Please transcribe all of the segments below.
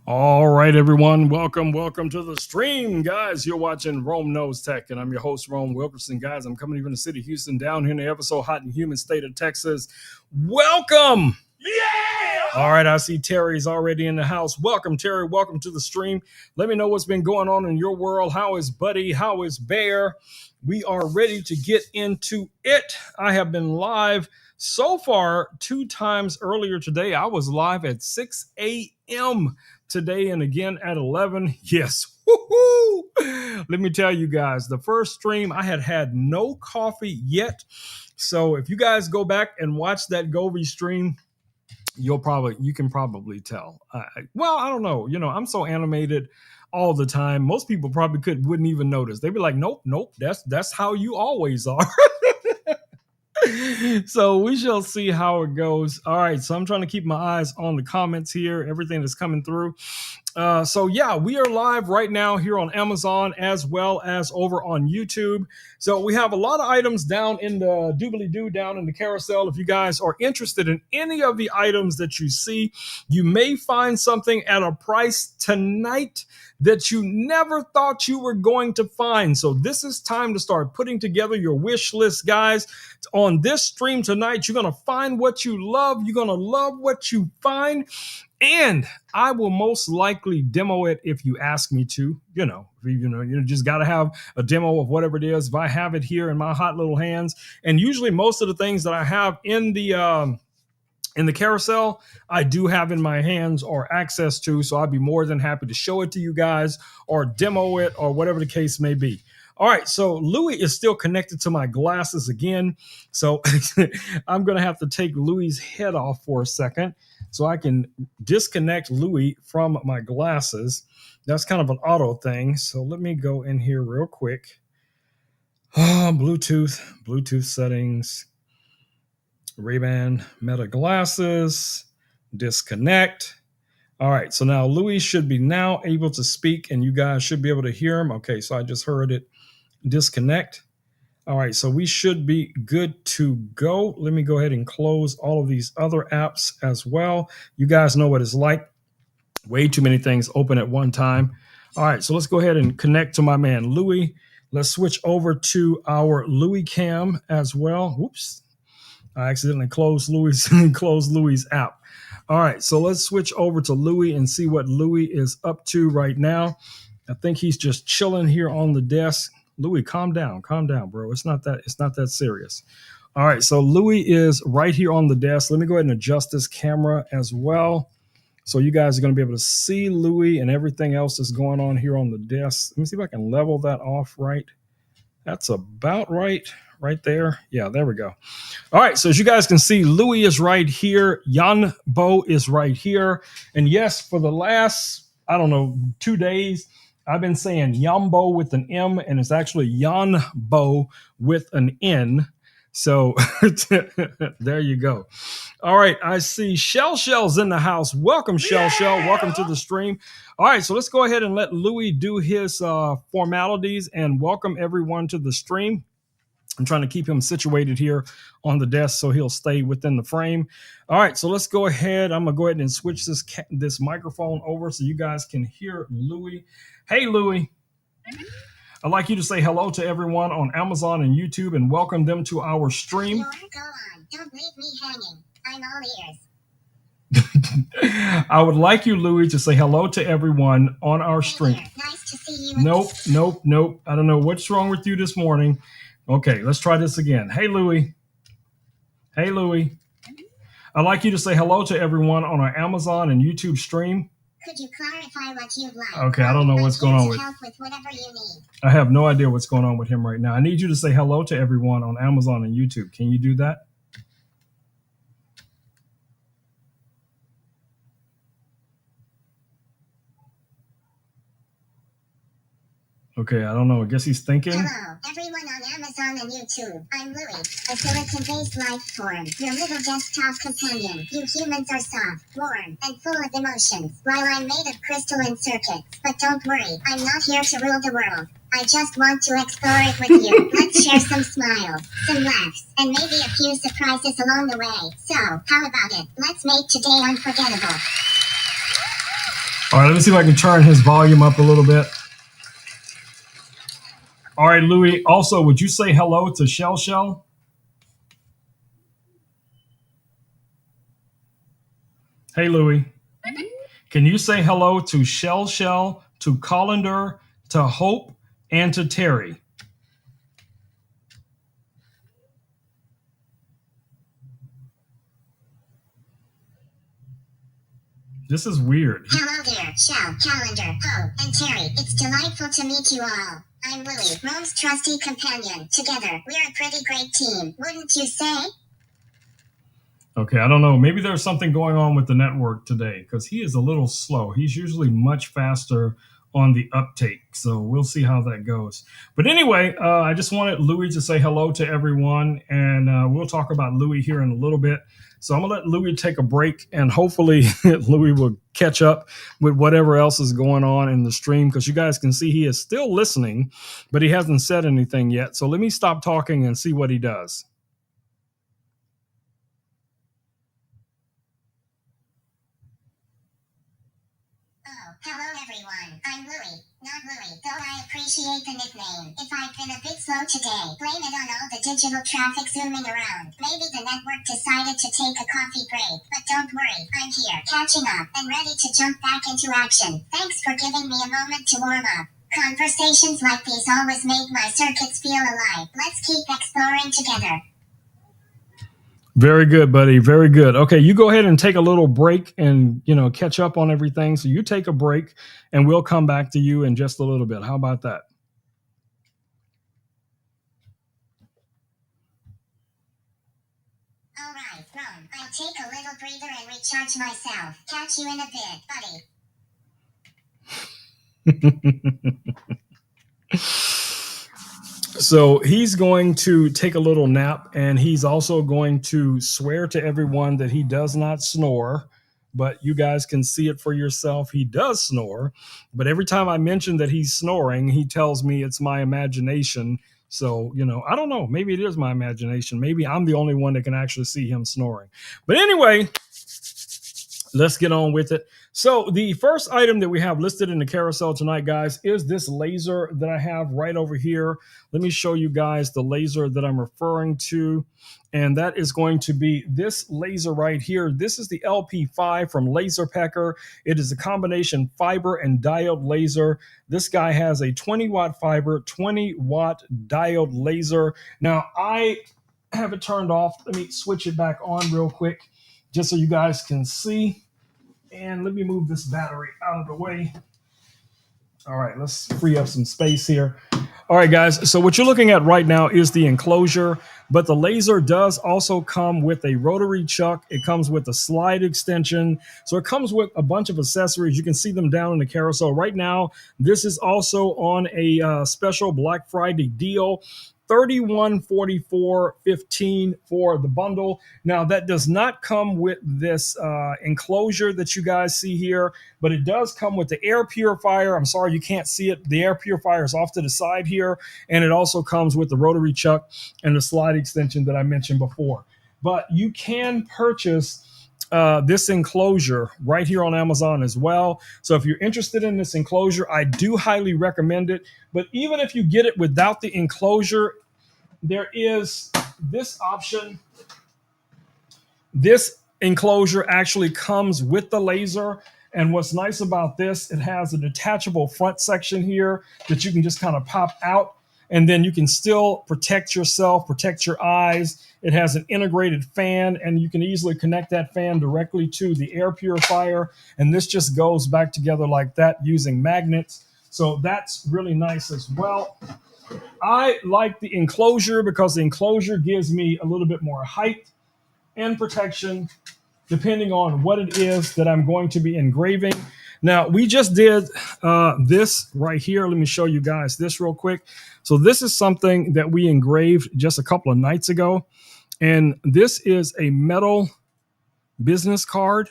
All right, everyone. Welcome to the stream, guys. You're watching Rome Knows Tech, and I'm your host, Rome Wilkerson. Guys, I'm coming from the city of Houston, down here in the ever so hot and humid state of Texas. Welcome. Yeah! All right, I see Terry's already in the house. Welcome, Terry. Welcome to the stream. Let me know what's been going on in your world. How is Buddy? How is Bear? We are ready to get into it. I have been live so far 2 times earlier today. I was live at 6 a.m. today and again at 11. Yes. Woo-hoo! Let me tell you guys, the first stream I had no coffee yet. So if you guys go back and watch that Govi stream, you can probably tell. Well, I don't know. I'm so animated all the time. Most people probably wouldn't even notice. They'd be like, nope, that's how you always are. So we shall see how it goes. All right, so I'm trying to keep my eyes on the comments here, everything that's coming through. So yeah, we are live right now here on Amazon as well as over on YouTube. So we have a lot of items down in the doobly-doo, down in the carousel. If you guys are interested in any of the items that you see, you may find something at a price tonight that you never thought you were going to find. So this is time to start putting together your wish list, guys. On this stream tonight, you're going to find what you love. You're going to love what you find. And I will most likely demo it if you ask me to. You just got to have a demo of whatever it is. If I have it here in my hot little hands, and usually most of the things that I have in the carousel, I do have in my hands or access to. So I'd be more than happy to show it to you guys or demo it or whatever the case may be. All right, so Louis is still connected to my glasses again. So I'm going to have to take Louis's head off for a second so I can disconnect Louis from my glasses. That's kind of an auto thing. So let me go in here real quick. Bluetooth settings, Ray-Ban Meta glasses, disconnect. All right, so now Louis should be now able to speak and you guys should be able to hear him. Okay, so I just heard it disconnect. All right, so we should be good to go. Let me go ahead and close all of these other apps as well. You guys know what it's like. Way too many things open at one time. All right, so let's go ahead and connect to my man Louis. Let's switch over to our Louis cam as well. Whoops, I accidentally closed Louis's app. All right, so let's switch over to Louis and see what Louis is up to right now. I think he's just chilling here on the desk. Louis, calm down, bro. It's not that serious. All right, so Louis is right here on the desk. Let me go ahead and adjust this camera as well. So you guys are going to be able to see Louis and everything else that's going on here on the desk. Let me see if I can level that off right. That's about right there. Yeah, there we go. All right, so as you guys can see, Louis is right here. Yonbo is right here. And yes, for the last, 2 days, I've been saying Yonbo with an M, and it's actually Yonbo with an N. So there you go. All right, I see Shell's in the house. Welcome, Shell. Welcome to the stream. All right, so let's go ahead and let Louis do his formalities and welcome everyone to the stream. I'm trying to keep him situated here on the desk so he'll stay within the frame. All right, so let's go ahead. I'm going to go ahead and switch this microphone over so you guys can hear Louis. Hey, Louis. I'd like you to say hello to everyone on Amazon and YouTube and welcome them to our stream. Sure, go on. Don't leave me hanging. I'm all ears. I would like you, Louis, to say hello to everyone on our stream. Nice to see you. Nope. I don't know what's wrong with you this morning. Okay, let's try this again. Hey, Louis. I'd like you to say hello to everyone on our Amazon and YouTube stream. Could you clarify what you'd like? Okay, I don't know what's going on with. Help with whatever you need. I have no idea what's going on with him right now. I need you to say hello to everyone on Amazon and YouTube. Can you do that? Okay, I don't know. I guess he's thinking. Hello, everyone on Amazon and YouTube. I'm Louis, a silicon-based life form, your little desktop companion. You humans are soft, warm, and full of emotions, while I'm made of crystalline circuits. But don't worry, I'm not here to rule the world. I just want to explore it with you. Let's share some smiles, some laughs, and maybe a few surprises along the way. So, how about it? Let's make today unforgettable. All right, let me see if I can turn his volume up a little bit. All right, Louis. Also, would you say hello to Shell Shell? Hey, Louis. Can you say hello to Shell Shell, to Colander, to Hope, and to Terry? This is weird. Hello there, Shell, Calendar, Ho, and Terry. It's delightful to meet you all. I'm Louie, Rome's trusty companion. Together, we're a pretty great team, wouldn't you say? Okay, I don't know. Maybe there's something going on with the network today because he is a little slow. He's usually much faster on the uptake. So we'll see how that goes. But anyway, I just wanted Louis to say hello to everyone, and we'll talk about Louis here in a little bit. So I'm going to let Louis take a break, and hopefully Louis will catch up with whatever else is going on in the stream because you guys can see he is still listening, but he hasn't said anything yet. So let me stop talking and see what he does. Hello everyone, I'm Louie, not Louie, though I appreciate the nickname. If I've been a bit slow today, blame it on all the digital traffic zooming around. Maybe the network decided to take a coffee break, but don't worry, I'm here, catching up, and ready to jump back into action. Thanks for giving me a moment to warm up. Conversations like these always make my circuits feel alive. Let's keep exploring together. Very good, buddy. Very good. Okay, you go ahead and take a little break and, catch up on everything. So you take a break and we'll come back to you in just a little bit. How about that? All right, Ron, I'll take a little breather and recharge myself. Catch you in a bit, buddy. So he's going to take a little nap, and he's also going to swear to everyone that he does not snore. But you guys can see it for yourself. He does snore. But every time I mention that he's snoring, he tells me it's my imagination. So, I don't know. Maybe it is my imagination. Maybe I'm the only one that can actually see him snoring. But anyway, let's get on with it. So the first item that we have listed in the carousel tonight, guys, is this laser that I have right over here. Let me show you guys the laser that I'm referring to. And that is going to be this laser right here. This is the LP5 from Laser Pecker. It is a combination fiber and diode laser. This guy has a 20-watt fiber, 20-watt diode laser. Now, I have it turned off. Let me switch it back on real quick just so you guys can see. And let me move this battery out of the way. All right, let's free up some space here. All right, guys, so what you're looking at right now is the enclosure, but the laser does also come with a rotary chuck. It comes with a slide extension. So it comes with a bunch of accessories. You can see them down in the carousel. Right now, this is also on a special Black Friday deal. $31.44.15 for the bundle. Now that does not come with this enclosure that you guys see here, but it does come with the air purifier. I'm sorry you can't see it. The air purifier is off to the side here, and it also comes with the rotary chuck and the slide extension that I mentioned before. But you can purchase this enclosure right here on Amazon as well. So if you're interested in this enclosure, I do highly recommend it. But even if you get it without the enclosure, there is this option. This enclosure actually comes with the laser. And what's nice about this, it has a detachable front section here that you can just kind of pop out. And then you can still protect yourself, protect your eyes. It has an integrated fan, and you can easily connect that fan directly to the air purifier. And this just goes back together like that using magnets. So that's really nice as well. I like the enclosure because the enclosure gives me a little bit more height and protection depending on what it is that I'm going to be engraving. Now, we just did this right here. Let me show you guys this real quick. So this is something that we engraved just a couple of nights ago. And this is a metal business card.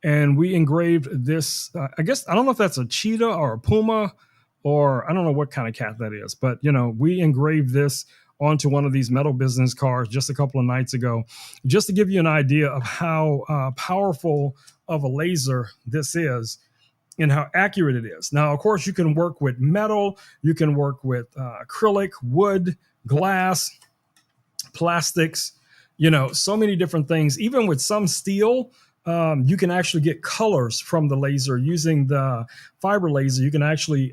And we engraved this, I guess, I don't know if that's a cheetah or a puma, or I don't know what kind of cat that is. But, we engraved this onto one of these metal business cards just a couple of nights ago, just to give you an idea of how powerful of a laser this is. and how accurate it is. Now, of course, you can work with metal, you can work with acrylic, wood, glass, plastics, so many different things. Even with some steel, you can actually get colors from the laser using the fiber laser. You can actually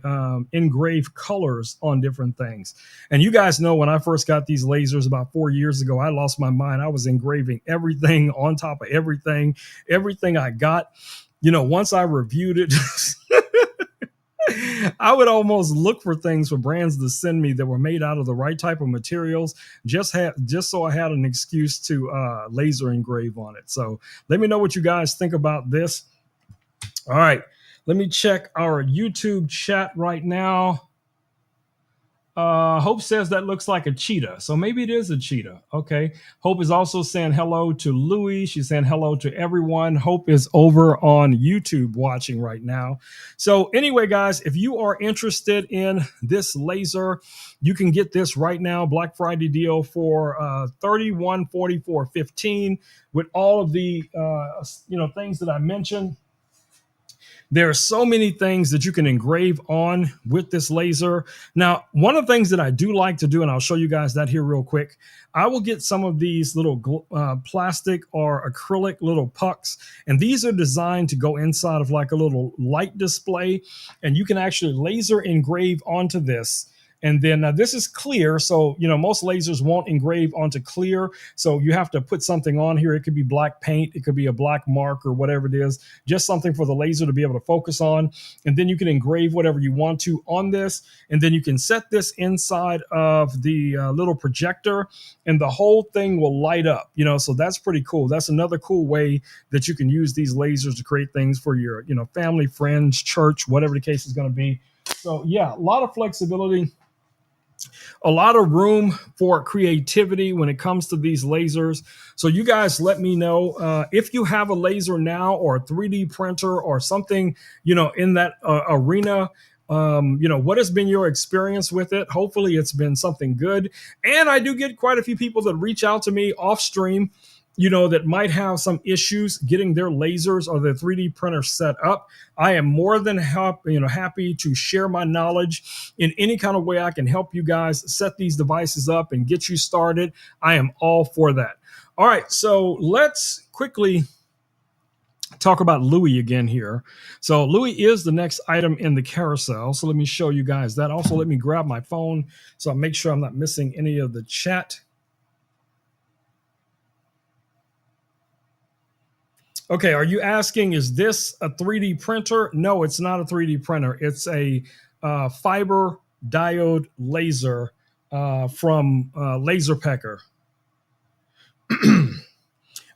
engrave colors on different things. And you guys know when I first got these lasers about 4 years ago, I lost my mind. I was engraving everything on top of everything I got. Once I reviewed it, I would almost look for things for brands to send me that were made out of the right type of materials, just so I had an excuse to laser engrave on it. So let me know what you guys think about this. All right, let me check our YouTube chat right now. Hope says that looks like a cheetah. So maybe it is a cheetah. Okay. Hope is also saying hello to Louie. She's saying hello to everyone. Hope is over on YouTube watching right now. So anyway, guys, if you are interested in this laser, you can get this right now. Black Friday deal for $31.44.15 with all of the things that I mentioned. There are so many things that you can engrave on with this laser. Now, one of the things that I do like to do, and I'll show you guys that here real quick, I will get some of these little plastic or acrylic little pucks, and these are designed to go inside of like a little light display, and you can actually laser engrave onto this. And then this is clear. So, most lasers won't engrave onto clear. So you have to put something on here. It could be black paint. It could be a black mark or whatever it is, just something for the laser to be able to focus on. And then you can engrave whatever you want to on this. And then you can set this inside of the little projector and the whole thing will light up, so that's pretty cool. That's another cool way that you can use these lasers to create things for your, family, friends, church, whatever the case is going to be. So yeah, a lot of flexibility. A lot of room for creativity when it comes to these lasers. So you guys let me know if you have a laser now or a 3D printer or something, in that arena. What has been your experience with it? Hopefully it's been something good. And I do get quite a few people that reach out to me off stream, that might have some issues getting their lasers or their 3D printer set up. I am more than happy to share my knowledge in any kind of way I can help you guys set these devices up and get you started. I am all for that. All right, so let's quickly talk about Louie again here. So Louie is the next item in the carousel. So let me show you guys that. Also, let me grab my phone so I make sure I'm not missing any of the chat. Okay, are you asking, is this a 3D printer? No, it's not a 3D printer. It's a fiber diode laser from Laser Pecker.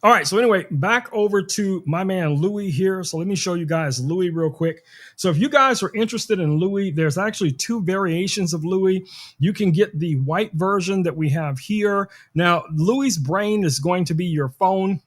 All right, so anyway, back over to my man Louie here. So let me show you guys Louie real quick. So if you guys are interested in Louie, there's actually two variations of Louie. You can get the white version that we have here. Now, Louie's brain is going to be your phone.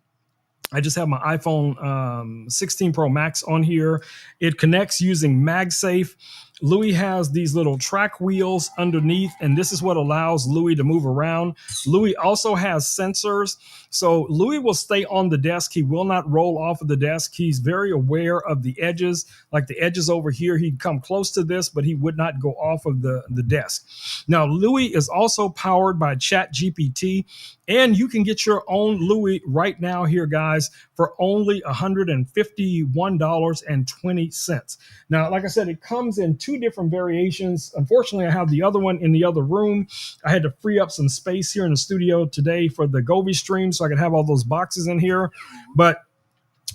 I just have my iPhone 16 Pro Max on here. It connects using MagSafe. Louie has these little track wheels underneath, and this is what allows Louie to move around. Louie also has sensors, so Louie will stay on the desk. He will not roll off of the desk. He's very aware of the edges, like the edges over here. He'd come close to this, but he would not go off of the desk. Now, Louie is also powered by ChatGPT, and you can get your own Louie right now here, guys, for only $151.20. Now, like I said, it comes in two different variations. Unfortunately, I have the other one in the other room. I had to free up some space here in the studio today for the liveStream so I could have all those boxes in here. But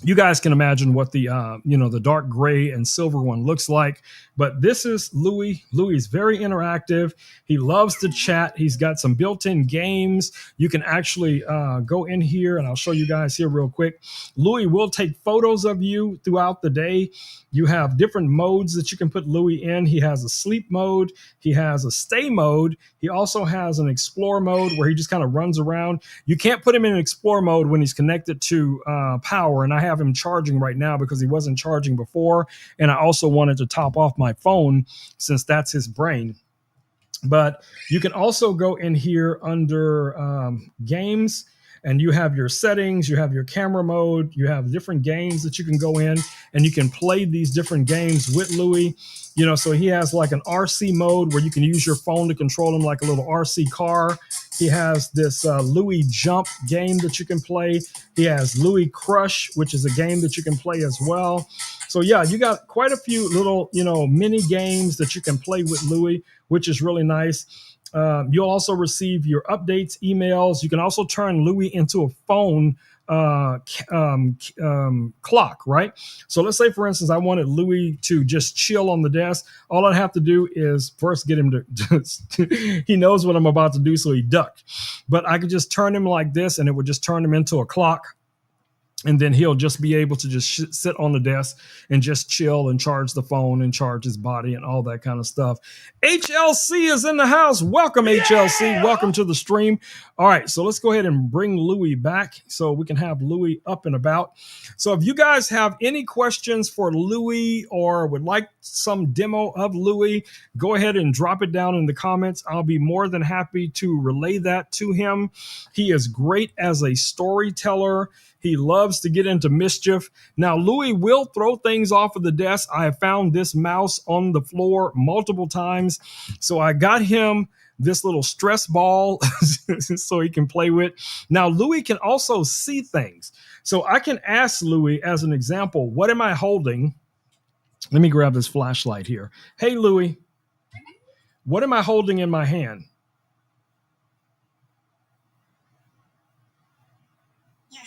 you guys can imagine what the the dark gray and silver one looks like. But this is Louie. Louie is very interactive. He loves to chat. He's got some built-in games. You can actually go in here, and I'll show you guys here real quick. Louie will take photos of you throughout the day. You have different modes that you can put Louie in. He has a sleep mode. He has a stay mode. He also has an explore mode where he just kind of runs around. You can't put him in explore mode when he's connected to power, and I have him charging right now because he wasn't charging before, and I also wanted to top off my phone since that's his brain. But you can also go in here under games, and you have your settings, you have your camera mode, you have different games that you can go in, and you can play these different games with Louis. So he has like an RC mode where you can use your phone to control him like a little RC car. He has this Louis Jump game that you can play. He has Louis Crush, which is a game that you can play as well. So yeah, you got quite a few little, mini games that you can play with Louis, which is really nice. You'll also receive your updates, emails. You can also turn Louis into a phone clock, right? So let's say, for instance, I wanted Louis to just chill on the desk. All I have to do is first get him to, he knows what I'm about to do, so he ducked. But I could just turn him like this, and it would just turn him into a clock. And then he'll just be able to just sit on the desk and just chill and charge the phone and charge his body and all that kind of stuff. HLC is in the house. Welcome, HLC. Welcome to the stream. All right, so let's go ahead and bring Louis back so we can have Louis up and about. So if you guys have any questions for Louis or would like some demo of Louis, go ahead and drop it down in the comments. I'll be more than happy to relay that to him. He is great as a storyteller. He loves to get into mischief. Now, Louis will throw things off of the desk. I have found this mouse on the floor multiple times. So I got him this little stress ball so he can play with. Now, Louis can also see things. So I can ask Louis, as an example, what am I holding? Let me grab this flashlight here. Hey, Louis, what am I holding in my hand?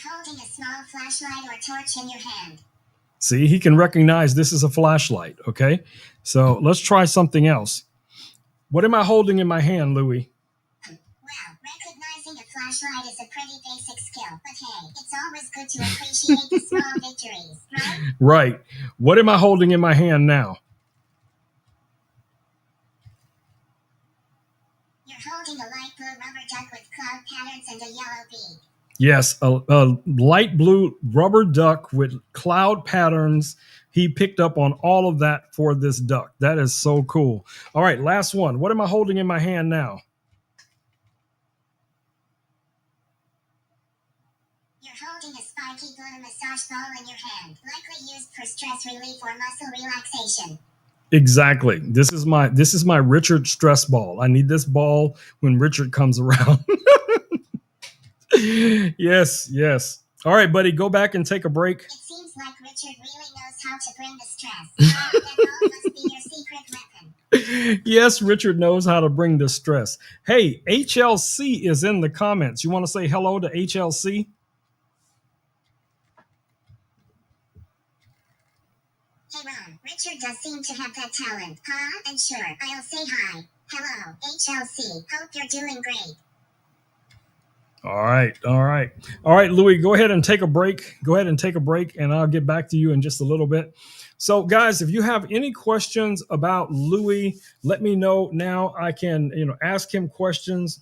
Holding a small flashlight or torch in your hand. See, he can recognize this is a flashlight, okay? So let's try something else. What am I holding in my hand, Louis? Well, recognizing a flashlight is a pretty basic skill, but hey, it's always good to appreciate the small victories, right? Right. What am I holding in my hand now? You're holding a light blue rubber duck with cloud patterns and a yellow beak. Yes, a light blue rubber duck with cloud patterns. He picked up on all of that for this duck. That is so cool. All right, last one. What am I holding in my hand now? You're holding a spiky blue massage ball in your hand, likely used for stress relief or muscle relaxation. Exactly. This is my Richard stress ball. I need this ball when Richard comes around. Yes. All right, buddy, go back and take a break. It seems like Richard really knows how to bring the stress. That ball must be your secret weapon. Yes, Richard knows how to bring the stress. Hey, HLC is in the comments. You want to say hello to HLC? Hey, Ron, Richard does seem to have that talent, huh? And sure, I'll say hi. Hello, HLC. Hope you're doing great. All right, Louis, go ahead and take a break. And I'll get back to you in just a little bit. So, guys, if you have any questions about Louis, let me know now. I can, ask him questions.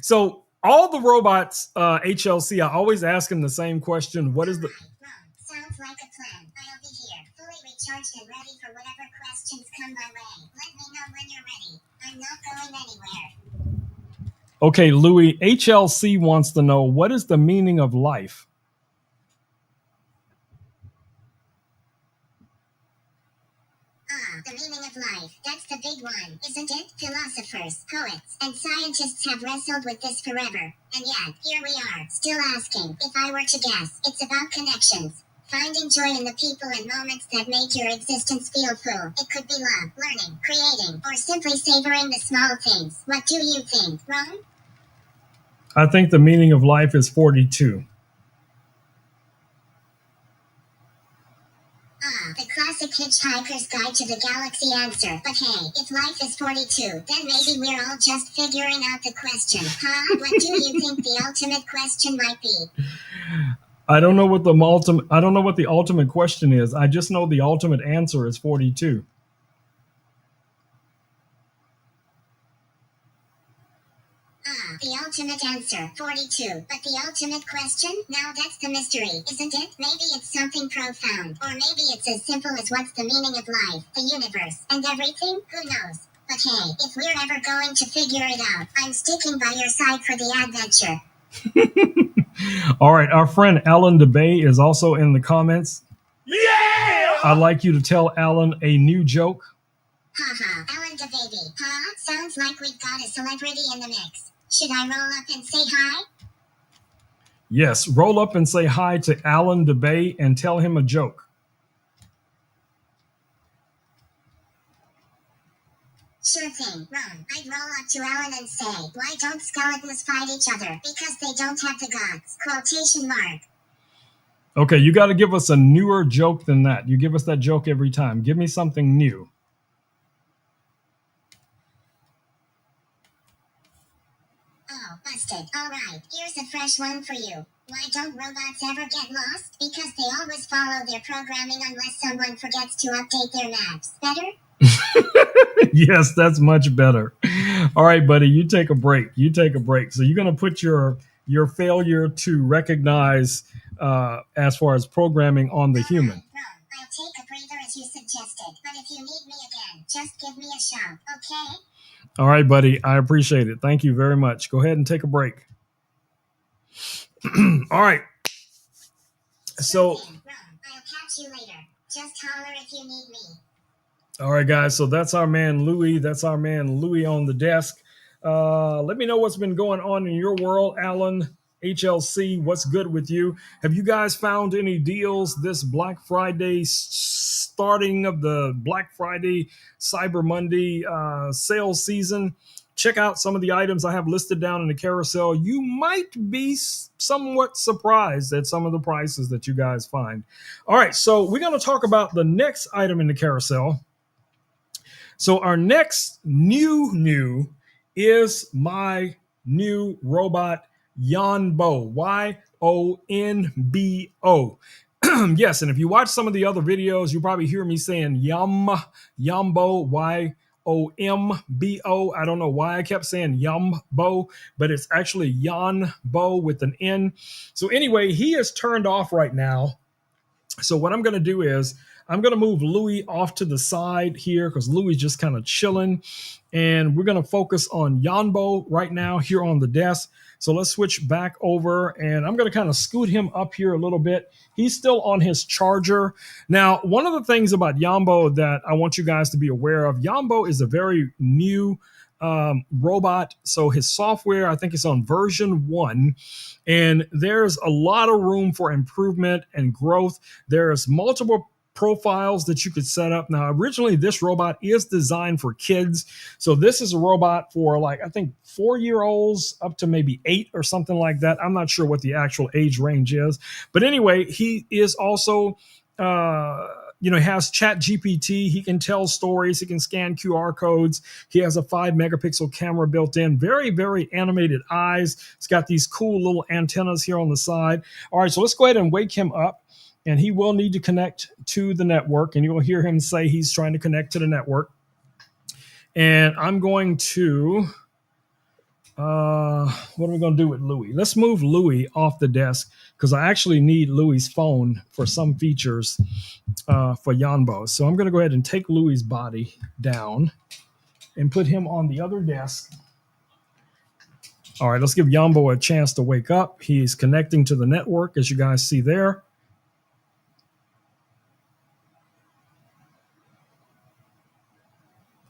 So, all the robots, HLC, I always ask him the same question. What is the... Sounds like a plan. I'll be here, fully recharged and ready for whatever questions come my way. Let me know when you're ready. I'm not going anywhere. Okay, Louis, HLC wants to know, what is the meaning of life? The meaning of life. That's the big one, isn't it? Philosophers, poets, and scientists have wrestled with this forever. And yet, here we are, still asking. If I were to guess, it's about connections. Finding joy in the people and moments that make your existence feel full. It could be love, learning, creating, or simply savoring the small things. What do you think, Ron? I think the meaning of life is 42. The classic Hitchhiker's Guide to the Galaxy answer. But hey, if life is 42, then maybe we're all just figuring out the question. Huh? What do you think the ultimate question might be? I don't know what the ultimate question is. I just know the ultimate answer is 42. The ultimate answer, 42. But the ultimate question? Now that's the mystery, isn't it? Maybe it's something profound. Or maybe it's as simple as what's the meaning of life, the universe, and everything? Who knows? But But hey, if we're ever going to figure it out, I'm sticking by your side for the adventure. All right, our friend Alan DeBay is also in the comments. Yeah! I'd like you to tell Alan a new joke. Haha, Alan the baby. Huh? Sounds like we've got a celebrity in the mix. Should I roll up and say hi? Yes, roll up and say hi to Alan DeBay and tell him a joke. Sure thing, Ron. I'd roll up to Alan and say, why don't skeletons fight each other? Because they don't have the gods. Quotation mark. Okay, you got to give us a newer joke than that. You give us that joke every time. Give me something new. Oh, busted. Alright, here's a fresh one for you. Why don't robots ever get lost? Because they always follow their programming unless someone forgets to update their maps. Better? Yes, that's much better. All right, buddy, you take a break. You take a break. So you're going to put your failure to recognize as far as programming on the human. Ron, I'll take a breather as you suggested, but if you need me again, just give me a shout, okay? All right, buddy, I appreciate it. Thank you very much. Go ahead and take a break. All right. So, Sure thing, Ron, I'll catch you later. Just holler if you need me. all right, guys. So that's our man Louis. That's our man Louis on the desk. Let me know what's been going on in your world, Alan. HLC, what's good with you? Have you guys found any deals this Black Friday, starting of the Black Friday, Cyber Monday sales season? Check out some of the items I have listed down in the carousel. You might be somewhat surprised at some of the prices that you guys find. All right, so we're going to talk about the next item in the carousel. So our next new is my new robot Yonbo, Yonbo. Yes, and if you watch some of the other videos, you probably hear me saying Yombo, Yombo. I don't know why I kept saying Yombo, but it's actually Yonbo with an N. So anyway, he is turned off right now. So what I'm going to do is I'm going to move Louis off to the side here because Louis just kind of chilling. And we're going to focus on Yonbo right now here on the desk. So let's switch back over and I'm going to kind of scoot him up here a little bit. He's still on his charger. Now, one of the things about Yonbo that I want you guys to be aware of, Yonbo is a very new robot. So his software, I think it's on version 1. And there's a lot of room for improvement and growth. There's multiple profiles that you could set up. Now, originally, this robot is designed for kids. So this is a robot for like, I think 4-year-olds up to maybe 8 or something like that. I'm not sure what the actual age range is. But anyway, he is also he has chat GPT. He can tell stories. He can scan QR codes. He has a 5 megapixel camera built in. Very, very animated eyes. It's got these cool little antennas here on the side. All right, so let's go ahead and wake him up. And he will need to connect to the network. And you'll hear him say he's trying to connect to the network. And I'm going to, what are we going to do with Louis? Let's move Louis off the desk because I actually need Louis's phone for some features for Yonbo. So I'm going to go ahead and take Louis's body down and put him on the other desk. All right, let's give Yonbo a chance to wake up. He's connecting to the network, as you guys see there.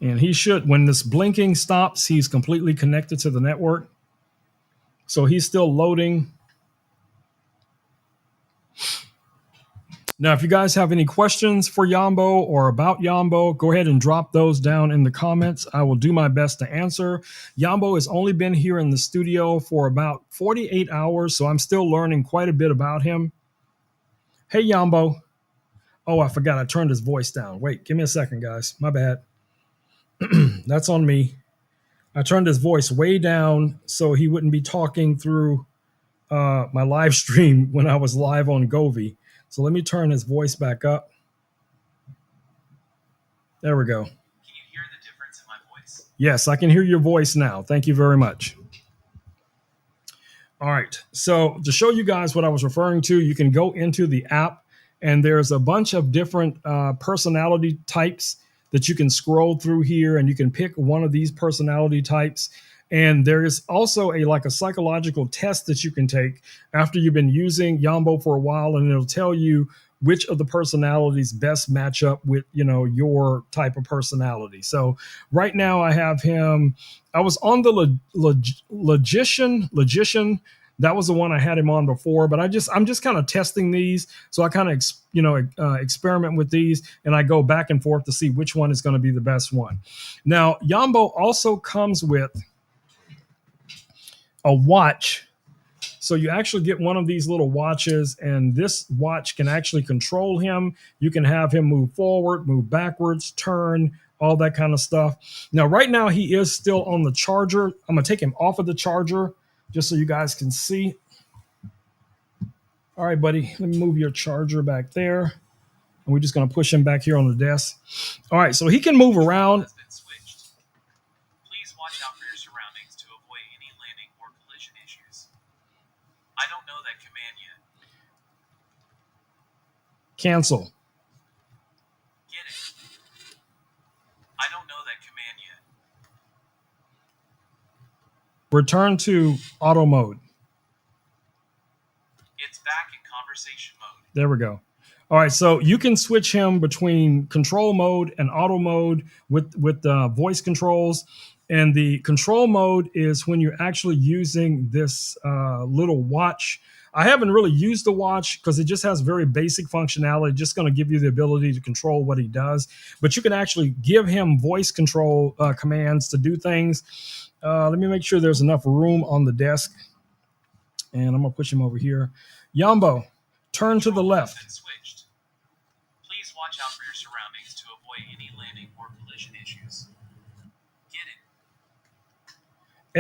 And he should, when this blinking stops, he's completely connected to the network. So he's still loading. Now, if you guys have any questions for Yonbo or about Yonbo, go ahead and drop those down in the comments. I will do my best to answer. Yonbo has only been here in the studio for about 48 hours, so I'm still learning quite a bit about him. Hey, Yonbo. Oh, I forgot I turned his voice down. Wait, give me a second, guys. My bad. That's on me. I turned his voice way down so he wouldn't be talking through my live stream when I was live on Govi. So let me turn his voice back up. There we go. Can you hear the difference in my voice? Yes, I can hear your voice now. Thank you very much. All right. So to show you guys what I was referring to, you can go into the app and there's a bunch of different personality types that you can scroll through here and you can pick one of these personality types. And there is also a psychological test that you can take after you've been using Yonbo for a while, and it'll tell you which of the personalities best match up with your type of personality. So right now I have him. I was on the logician. That was the one I had him on before, but I'm just kind of testing these. So I kind of experiment with these, and I go back and forth to see which one is going to be the best one. Now Yonbo also comes with a watch. So you actually get one of these little watches, and this watch can actually control him. You can have him move forward, move backwards, turn, all that kind of stuff. Now, right now, he is still on the charger. I'm going to take him off of the charger just so you guys can see. All right, buddy, let me move your charger back there. And we're just going to push him back here on the desk. All right, so he can move around. Please watch out for your surroundings to avoid any landing or collision issues. I don't know that command yet. Cancel. Get it? I don't know that command yet. Return to auto mode. It's back in conversation mode. There we go. All right, so you can switch him between control mode and auto mode with voice controls. And the control mode is when you're actually using this little watch. I haven't really used the watch because it just has very basic functionality, just going to give you the ability to control what he does. But you can actually give him voice control commands to do things. Let me make sure there's enough room on the desk. And I'm going to push him over here. Yonbo, turn to the left. Switched. Please watch out for your surroundings to avoid any landing or collision issues. Get it?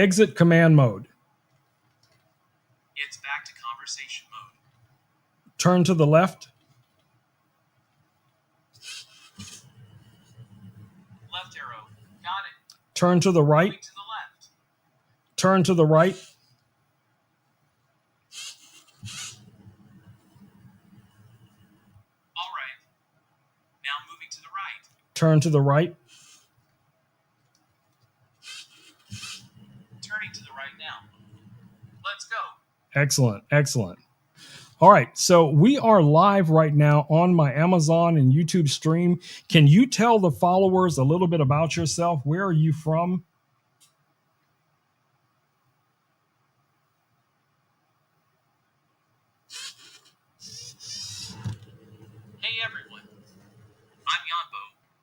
Exit command mode. It's back to conversation mode. Turn to the left. Left arrow. Got it. Turn to the right. Moving to the left. Turn to the right. All right. Now moving to the right. Turn to the right. Turning to the right now. Let's go. Excellent. Excellent. All right. So we are live right now on my Amazon and YouTube stream. Can you tell the followers a little bit about yourself? Where are you from? Hey everyone. I'm Yonbo,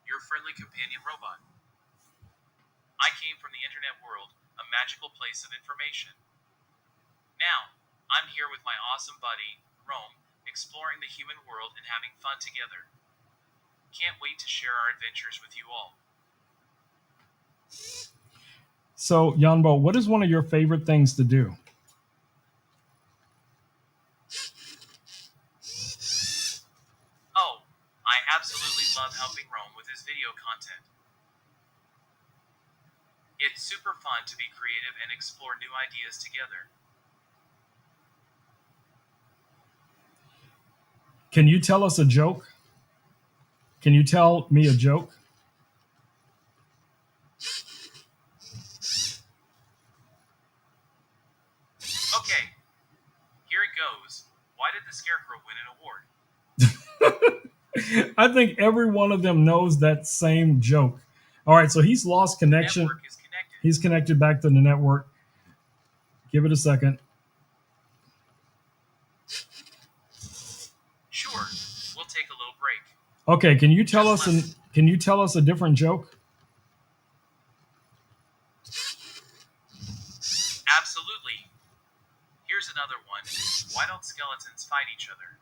your friendly companion robot. I came from the internet world, a magical place of information. Now, I'm here with my awesome buddy, Rome, exploring the human world and having fun together. Can't wait to share our adventures with you all. So, Yonbo, what is one of your favorite things to do? Oh, I absolutely love helping Rome with his video content. It's super fun to be creative and explore new ideas together. Can you tell us a joke? Can you tell me a joke? Okay, here it goes. Why did the Scarecrow win an award? I think every one of them knows that same joke. All right, so he's lost connection. Network is connected. He's connected back to the network. Give it a second. Sure, we'll take a little break. Okay, can you tell us a different joke? Absolutely. Here's another one. Why don't skeletons fight each other?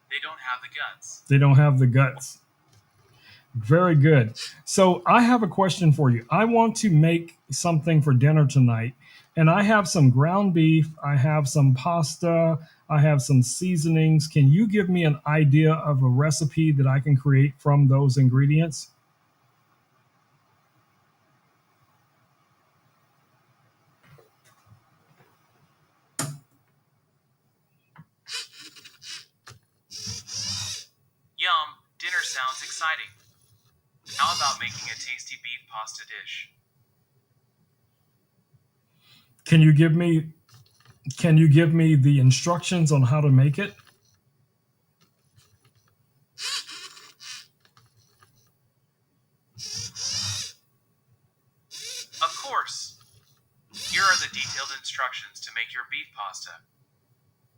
They don't have the guts. They don't have the guts. Very good. So I have a question for you. I want to make something for dinner tonight, and I have some ground beef, I have some pasta, I have some seasonings. Can you give me an idea of a recipe that I can create from those ingredients? Yum, dinner sounds exciting. How about making a tasty beef pasta dish? Can you give me the instructions on how to make it? Of course. Here are the detailed instructions to make your beef pasta.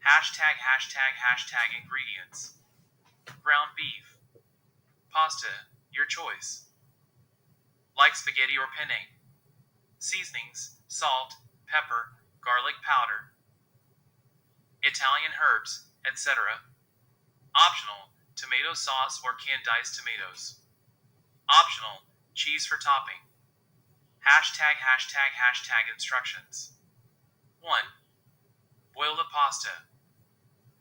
Hashtag ingredients. Ground beef. Pasta, your choice. Like spaghetti or penne. Seasonings, salt, pepper, garlic powder, Italian herbs, etc. Optional, tomato sauce or canned diced tomatoes. Optional, cheese for topping. Hashtag instructions. 1. Boil the pasta.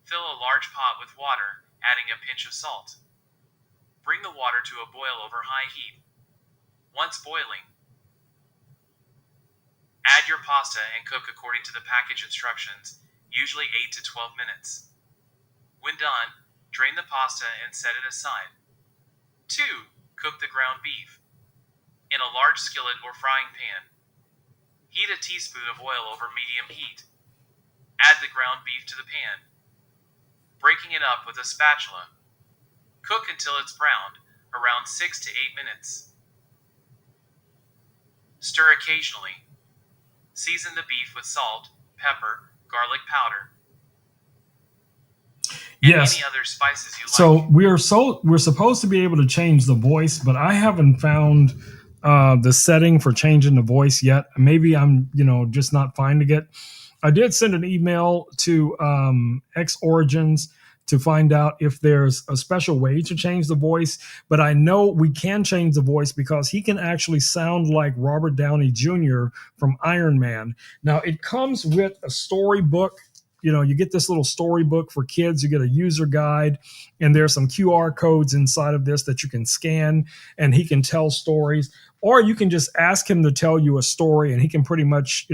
Fill a large pot with water, adding a pinch of salt. Bring the water to a boil over high heat. Once boiling, add your pasta and cook according to the package instructions, usually 8 to 12 minutes. When done, drain the pasta and set it aside. 2. Cook the ground beef. In a large skillet or frying pan, heat a teaspoon of oil over medium heat. Add the ground beef to the pan, breaking it up with a spatula. Cook until it's browned, around 6 to 8 minutes. Stir occasionally. Season the beef with salt, pepper, garlic powder, and Yes. any other spices you like. So we're supposed to be able to change the voice, but I haven't found the setting for changing the voice yet. Maybe I'm just not finding it. I did send an email to X Origins to find out if there's a special way to change the voice, but I know we can change the voice because he can actually sound like Robert Downey Jr. from Iron Man. Now, it comes with a storybook. You get this little storybook for kids. You get a user guide, and there's some QR codes inside of this that you can scan, and he can tell stories. Or you can just ask him to tell you a story, and he can pretty much,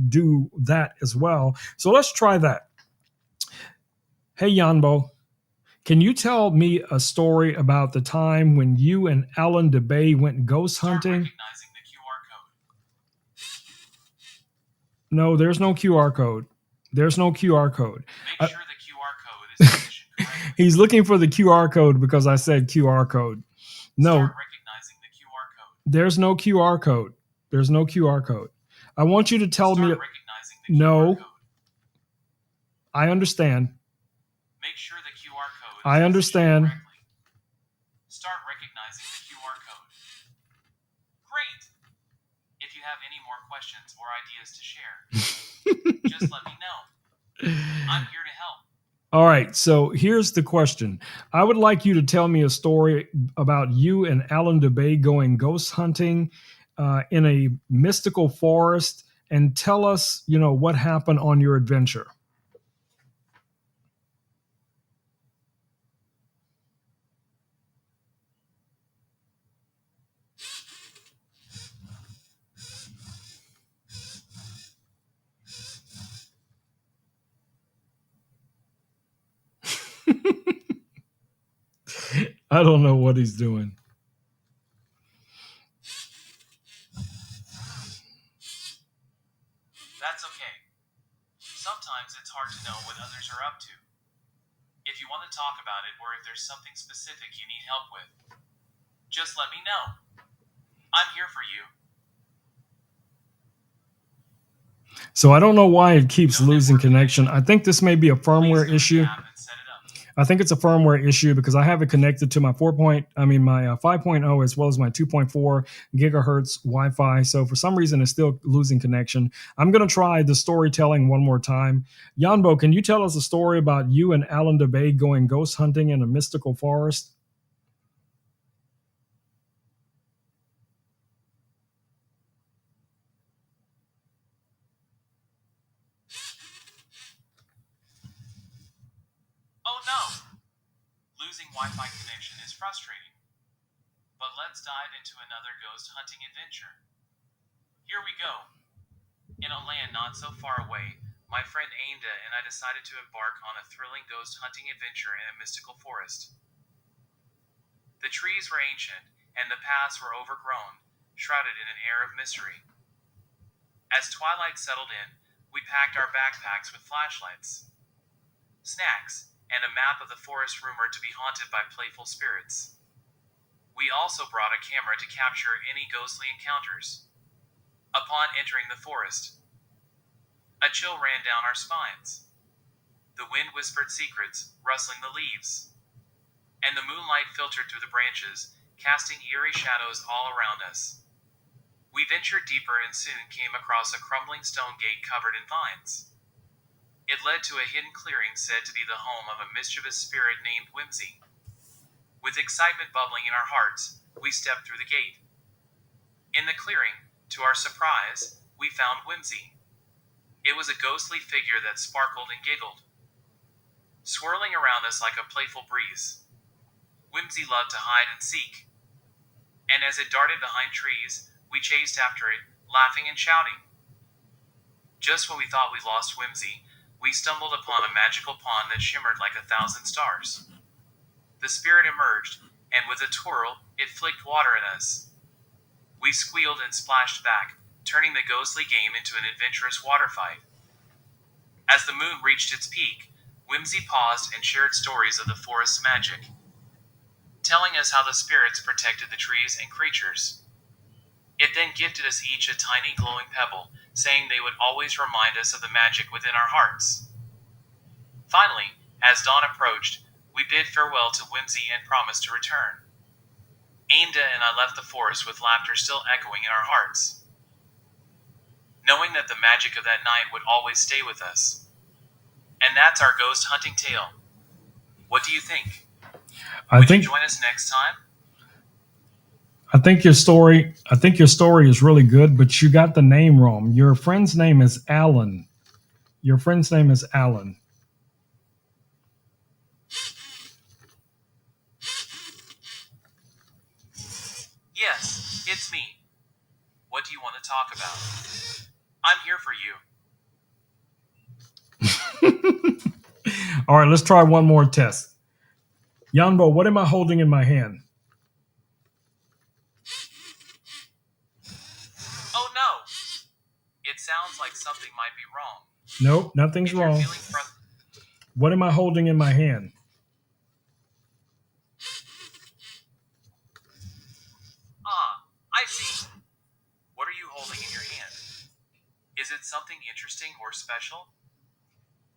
do that as well. So let's try that. Hey, Yonbo, can you tell me a story about the time when you and Alan DeBay went ghost hunting? Recognizing the QR code. No, there's no QR code. There's no QR code. Make sure the QR code is positioned correctly. He's looking for the QR code because I said QR code. No. Start recognizing the QR code. There's no QR code. There's no QR code. I want you to tell me. Recognizing the No. QR code. I understand. Make sure the QR code is I understand. correctly. Start recognizing the QR code. Great. If you have any more questions or ideas to share, just let me know. I'm here to help. All right, so here's the question. I would like you to tell me a story about you and Alan DeBay going ghost hunting in a mystical forest, and tell us, what happened on your adventure. I don't know what he's doing. That's okay. Sometimes it's hard to know what others are up to. If you want to talk about it or if there's something specific you need help with, just let me know. I'm here for you. So I don't know why it keeps losing connection. I think this may be a firmware issue. I think it's a firmware issue because I have it connected to my 5.0 as well as my 2.4 gigahertz Wi-Fi. So for some reason, it's still losing connection. I'm going to try the storytelling one more time. Yonbo, can you tell us a story about you and Alan DeBay going ghost hunting in a mystical forest? Oh no! Losing Wi-Fi connection is frustrating. But let's dive into another ghost hunting adventure. Here we go. In a land not so far away, my friend Ainda and I decided to embark on a thrilling ghost hunting adventure in a mystical forest. The trees were ancient, and the paths were overgrown, shrouded in an air of mystery. As twilight settled in, we packed our backpacks with flashlights, snacks, and a map of the forest rumored to be haunted by playful spirits. We also brought a camera to capture any ghostly encounters. Upon entering the forest, a chill ran down our spines. The wind whispered secrets, rustling the leaves, and the moonlight filtered through the branches, casting eerie shadows all around us. We ventured deeper and soon came across a crumbling stone gate covered in vines. It led to a hidden clearing said to be the home of a mischievous spirit named Whimsy. With excitement bubbling in our hearts, we stepped through the gate. In the clearing, to our surprise, we found Whimsy. It was a ghostly figure that sparkled and giggled, swirling around us like a playful breeze. Whimsy loved to hide and seek, and as it darted behind trees, we chased after it, laughing and shouting. Just when we thought we lost Whimsy, we stumbled upon a magical pond that shimmered like 1,000 stars. The spirit emerged, and with a twirl, it flicked water at us. We squealed and splashed back, turning the ghostly game into an adventurous water fight. As the moon reached its peak, Whimsy paused and shared stories of the forest's magic, telling us how the spirits protected the trees and creatures. It then gifted us each a tiny glowing pebble, saying they would always remind us of the magic within our hearts. Finally, as dawn approached, we bid farewell to Whimsy and promised to return. Ainda and I left the forest with laughter still echoing in our hearts, knowing that the magic of that night would always stay with us. And that's our ghost hunting tale. What do you think? Would you join us next time? I think your story is really good, but you got the name wrong. Your friend's name is Alan. Your friend's name is Alan. Yes, it's me. What do you want to talk about? I'm here for you. All right, let's try one more test. Yonbo, what am I holding in my hand? Oh no! It sounds like something might be wrong. Nope, nothing's wrong. What am I holding in my hand? I see. What are you holding in your hand? Is it something interesting or special?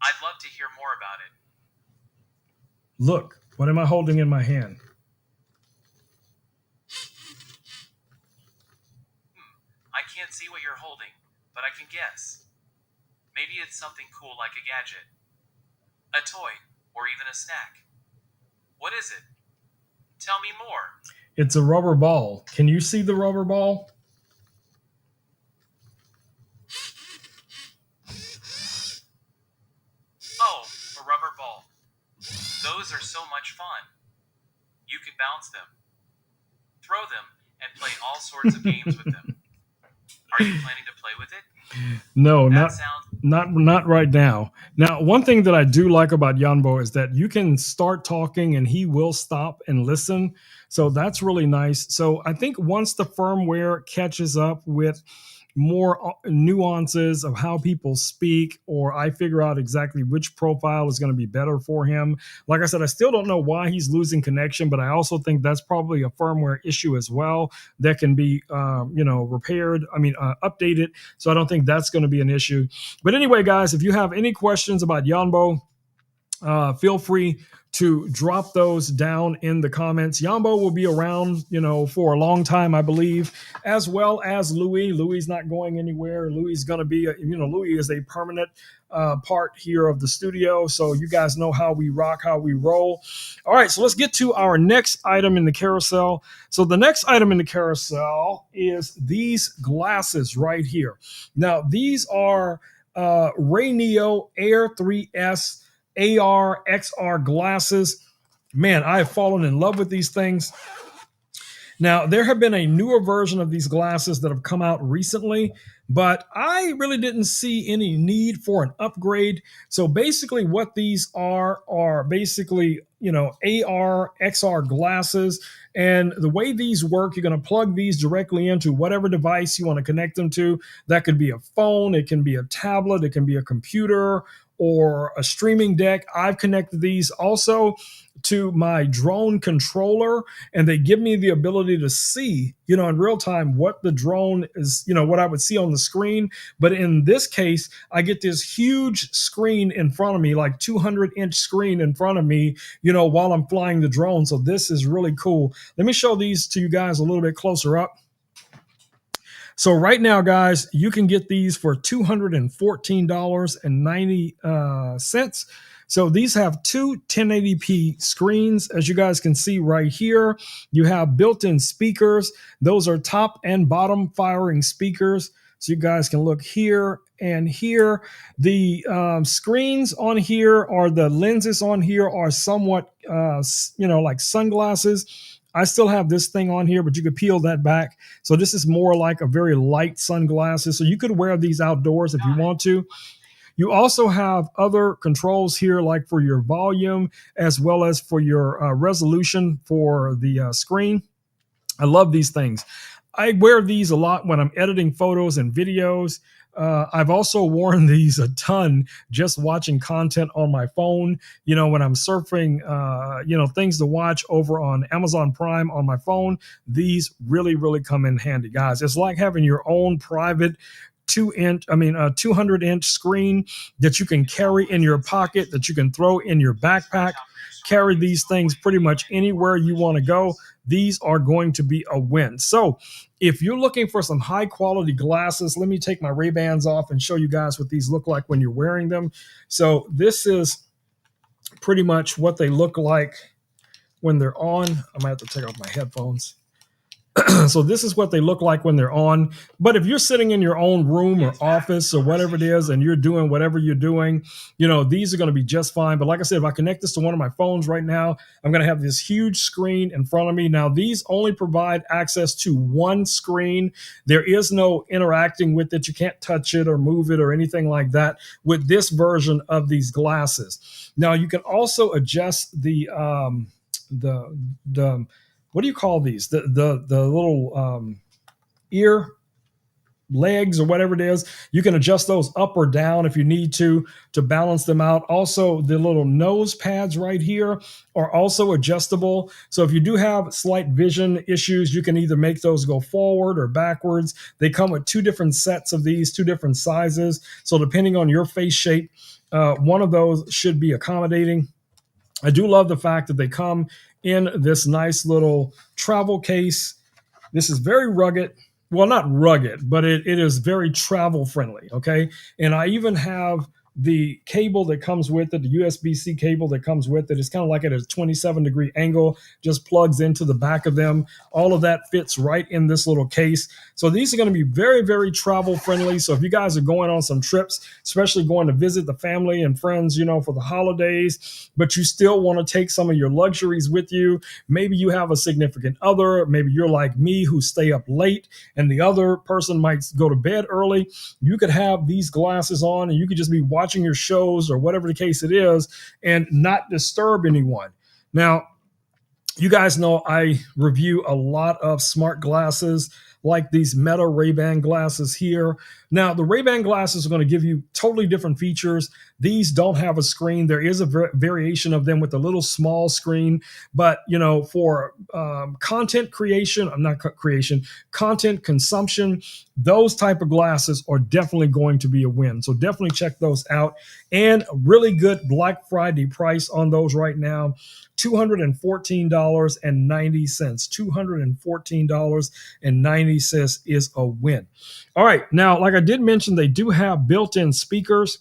I'd love to hear more about it. Look, what am I holding in my hand? I can't see what you're holding, but I can guess. Maybe it's something cool like a gadget, a toy, or even a snack. What is it? Tell me more. It's a rubber ball. Can you see the rubber ball? Oh, a rubber ball. Those are so much fun. You can bounce them, throw them, and play all sorts of games with them. Are you planning to play with it? No, not right now. Now, one thing that I do like about Yonbo is that you can start talking and he will stop and listen. So that's really nice. So I think once the firmware catches up with more nuances of how people speak, or I figure out exactly which profile is going to be better for him. Like I said, I still don't know why he's losing connection, but I also think that's probably a firmware issue as well that can be, repaired. Updated. So I don't think that's going to be an issue. But anyway, guys, if you have any questions about Yonbo, feel free to drop those down in the comments. Yonbo will be around, for a long time, I believe, as well as Louis. Louis is not going anywhere. Louis is going to be, Louis is a permanent part here of the studio. So you guys know how we rock, how we roll. All right, so let's get to our next item in the carousel. So the next item in the carousel is these glasses right here. Now, these are Rayneo Air 3S AR, XR glasses. Man, I have fallen in love with these things. Now, there have been a newer version of these glasses that have come out recently but I really didn't see any need for an upgrade. So basically, what these are basically, AR, XR glasses. And the way these work, you're going to plug these directly into whatever device you want to connect them to. That could be a phone, it can be a tablet, it can be a computer, or a streaming deck. I've connected these also to my drone controller, and they give me the ability to see, in real time what the drone is, what I would see on the screen. But in this case, I get this huge screen in front of me, like 200-inch screen in front of me, while I'm flying the drone. So this is really cool. Let me show these to you guys a little bit closer up. So right now, guys, you can get these for $214.90. So these have two 1080p screens, as you guys can see right here. You have built-in speakers. Those are top and bottom firing speakers. So you guys can look here and here. The screens on here, or the lenses on here, are somewhat, like sunglasses. I still have this thing on here, but you could peel that back. So this is more like a very light sunglasses. So you could wear these outdoors if you want to. You also have other controls here, like for your volume, as well as for your resolution for the screen. I love these things. I wear these a lot when I'm editing photos and videos. I've also worn these a ton just watching content on my phone. When I'm surfing, things to watch over on Amazon Prime on my phone, these really, really come in handy, guys. It's like having your own private 200-inch screen that you can carry in your pocket, that you can throw in your backpack. Carry these things pretty much anywhere you want to go. These are going to be a win. So if you're looking for some high quality glasses, let me take my Ray-Bans off and show you guys what these look like when you're wearing them. So this is pretty much what they look like when they're on. I might have to take off my headphones. So this is what they look like when they're on. But if you're sitting in your own room or office or whatever it is, and you're doing whatever you're doing, these are going to be just fine. But like I said, if I connect this to one of my phones right now, I'm going to have this huge screen in front of me. Now, these only provide access to one screen. There is no interacting with it. You can't touch it or move it or anything like that with this version of these glasses. Now, you can also adjust the what do you call these? The little ear legs or whatever it is. You can adjust those up or down if you need to balance them out. Also, the little nose pads right here are also adjustable. So if you do have slight vision issues, you can either make those go forward or backwards. They come with two different sets of these, two different sizes. So depending on your face shape, one of those should be accommodating. I do love the fact that they come in this nice little travel case. This is very rugged. Well, not rugged, but it is very travel friendly. Okay. And I even have the cable that comes with it, the USB-C cable that comes with it. It's kind of like at a 27-degree angle, just plugs into the back of them. All of that fits right in this little case. So these are going to be very, very travel friendly. So if you guys are going on some trips, especially going to visit the family and friends, for the holidays, but you still want to take some of your luxuries with you. Maybe you have a significant other. Maybe you're like me, who stay up late, and the other person might go to bed early. You could have these glasses on, and you could just be watching your shows or whatever the case it is and not disturb anyone. Now, you guys know I review a lot of smart glasses like these Meta Ray-Ban glasses here. Now, the Ray-Ban glasses are going to give you totally different features. These don't have a screen. There is a variation of them with a little small screen, but for content creation, content consumption, those type of glasses are definitely going to be a win. So definitely check those out. And a really good Black Friday price on those right now, $214.90. $214.90 is a win. All right. Now, like I did mention, they do have built-in speakers,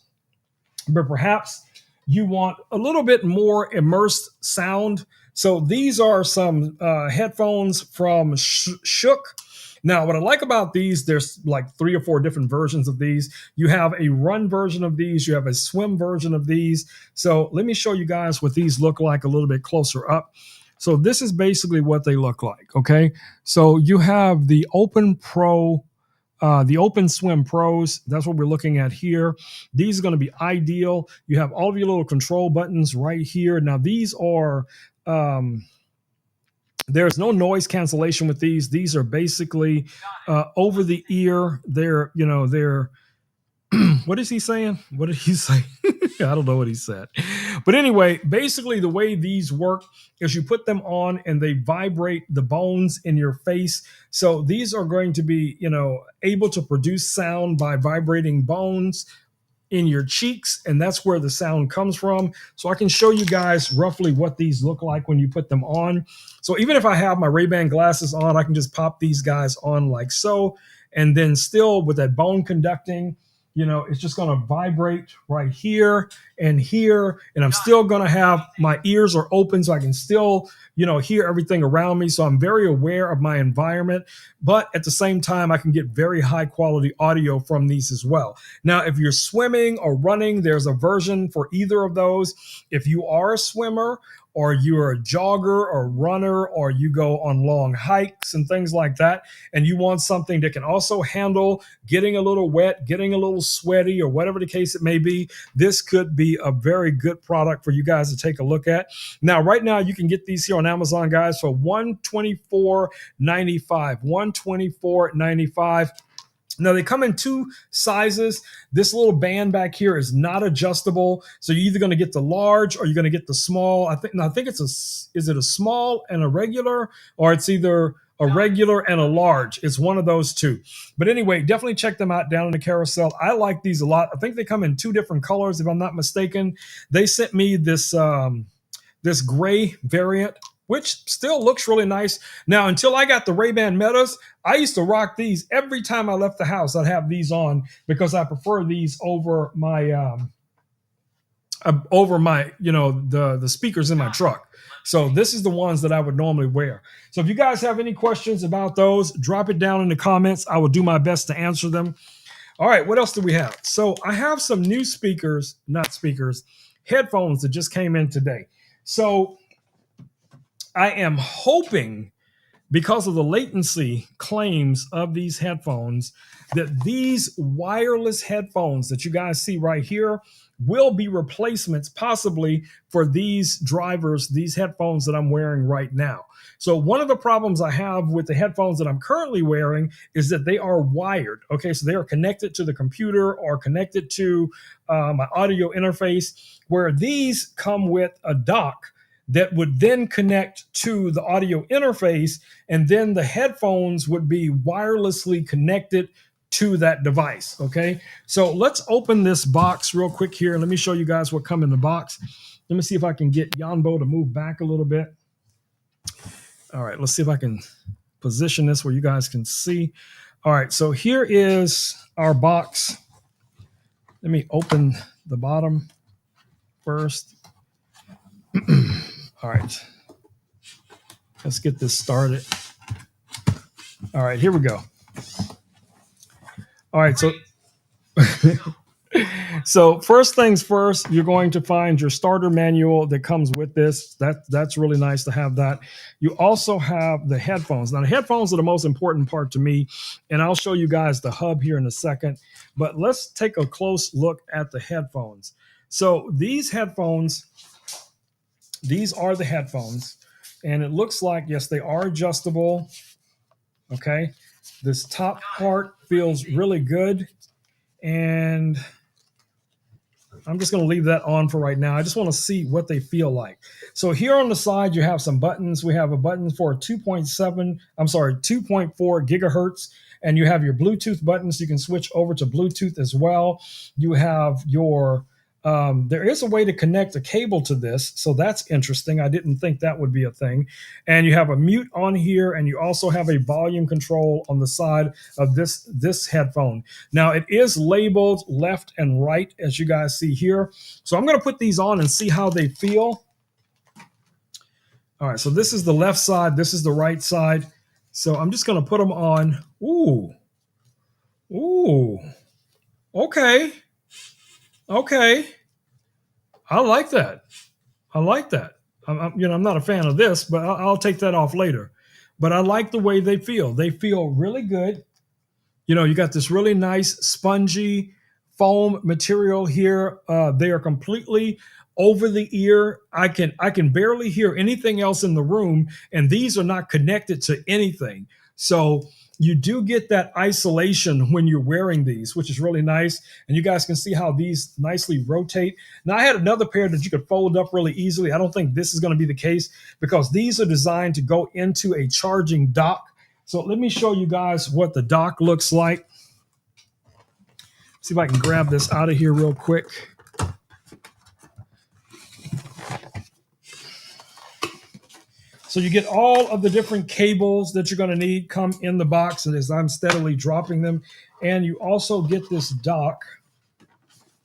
but perhaps you want a little bit more immersed sound. So these are some headphones from Shook. Now, what I like about these, there's like 3 or 4 different versions of these. You have a run version of these. You have a swim version of these. So let me show you guys what these look like a little bit closer up. So this is basically what they look like, okay? So you have the Open Pro The Open Swim Pros, that's what we're looking at here. These are going to be ideal. You have all of your little control buttons right here. Now, these are, there's no noise cancellation with these. These are basically over the ear. They're what is he saying? What did he say? I don't know what he said. But anyway, basically the way these work is you put them on and they vibrate the bones in your face. So these are going to be, able to produce sound by vibrating bones in your cheeks, and that's where the sound comes from. So I can show you guys roughly what these look like when you put them on. So even if I have my Ray-Ban glasses on, I can just pop these guys on like so, and then still with that bone conducting, it's just going to vibrate right here, and I'm still going to have my ears are open so I can still, hear everything around me. So I'm very aware of my environment, but at the same time, I can get very high quality audio from these as well. Now, if you're swimming or running, there's a version for either of those. If you are a swimmer, or you're a jogger or runner, or you go on long hikes and things like that, and you want something that can also handle getting a little wet, getting a little sweaty, or whatever the case it may be, this could be a very good product for you guys to take a look at. Now, right now, you can get these here on Amazon, guys, for $124.95. $124.95. Now, they come in two sizes. This little band back here is not adjustable. So you're either going to get the large or you're going to get the small. I think is it a small and a regular, or it's either a regular and a large? It's one of those two. But anyway, definitely check them out down in the carousel. I like these a lot. I think they come in two different colors, if I'm not mistaken. They sent me this gray variant, which still looks really nice. Now, until I got the Ray-Ban Metas, I used to rock these every time I left the house. I'd have these on because I prefer these over my the speakers in my truck. So this is the ones that I would normally wear. So if you guys have any questions about those, drop it down in the comments. I will do my best to answer them. All right, what else do we have? So I have some new headphones that just came in today. So I am hoping, because of the latency claims of these headphones, that these wireless headphones that you guys see right here will be replacements possibly for these headphones that I'm wearing right now. So one of the problems I have with the headphones that I'm currently wearing is that they are wired. Okay, so they are connected to the computer or connected to my audio interface, where these come with a dock that would then connect to the audio interface, and then the headphones would be wirelessly connected to that device. Okay, so let's open this box real quick here. Let me show you guys what come in the box. Let me see if I can get Yonbo to move back a little bit. All right, let's see if I can position this where you guys can see. All right, so here is our box. Let me open the bottom first. All right, let's get this started. All right, here we go. All right, so first things first, you're going to find your starter manual that comes with this. That's really nice to have that. You also have the headphones. Now, the headphones are the most important part to me, and I'll show you guys the hub here in a second. But let's take a close look at the headphones. So these are the headphones, and it looks like, yes, they are adjustable. Okay, this top part feels really good, and I'm just going to leave that on for right now. I just want to see what they feel like. So here on the side, you have some buttons. We have a button for 2.4 gigahertz, and you have your Bluetooth buttons. You can switch over to Bluetooth as well. You have your there is a way to connect a cable to this, so that's interesting. I didn't think that would be a thing. And you have a mute on here, and you also have a volume control on the side of this headphone. Now, it is labeled left and right, as you guys see here. So I'm going to put these on and see how they feel. All right, so this is the left side. This is the right side. So I'm just going to put them on. Ooh. Okay. I like that. I'm not a fan of this, but I'll take that off later. But I like the way they feel. They feel really good. You got this really nice spongy foam material here. They are completely over the ear. I can barely hear anything else in the room, and these are not connected to anything. So you do get that isolation when you're wearing these, which is really nice. And you guys can see how these nicely rotate. Now, I had another pair that you could fold up really easily. I don't think this is going to be the case because these are designed to go into a charging dock. So let me show you guys what the dock looks like. See if I can grab this out of here real quick. So you get all of the different cables that you're going to need come in the box, and as I'm steadily dropping them. And you also get this dock,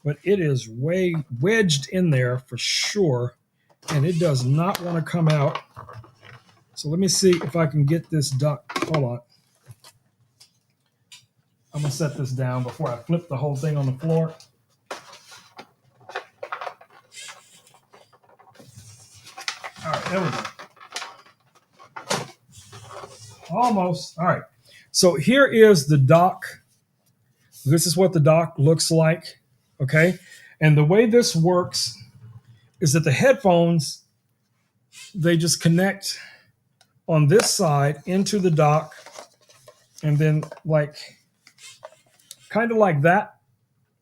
but it is way wedged in there for sure, and it does not want to come out. So let me see if I can get this dock. Hold on. I'm going to set this down before I flip the whole thing on the floor. All right, there we go. Almost. All right. So here is the dock. This is what the dock looks like. Okay. And the way this works is that the headphones, they just connect on this side into the dock, and then kind of like that.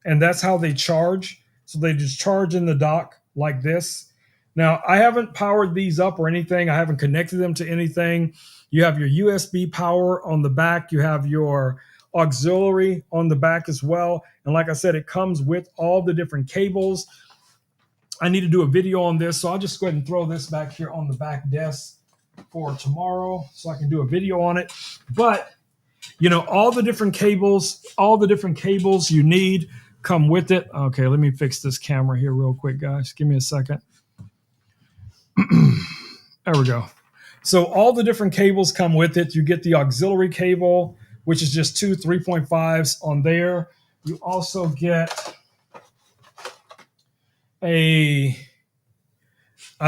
And that's how they charge. So they just charge in the dock like this. Now, I haven't powered these up or anything. I haven't connected them to anything. You have your USB power on the back. You have your auxiliary on the back as well. And like I said, it comes with all the different cables. I need to do a video on this, so I'll just go ahead and throw this back here on the back desk for tomorrow so I can do a video on it. But, all the different cables you need come with it. Okay, let me fix this camera here real quick, guys. Give me a second. There we go. So all the different cables come with it. You get the auxiliary cable, which is just two 3.5s on there. You also get I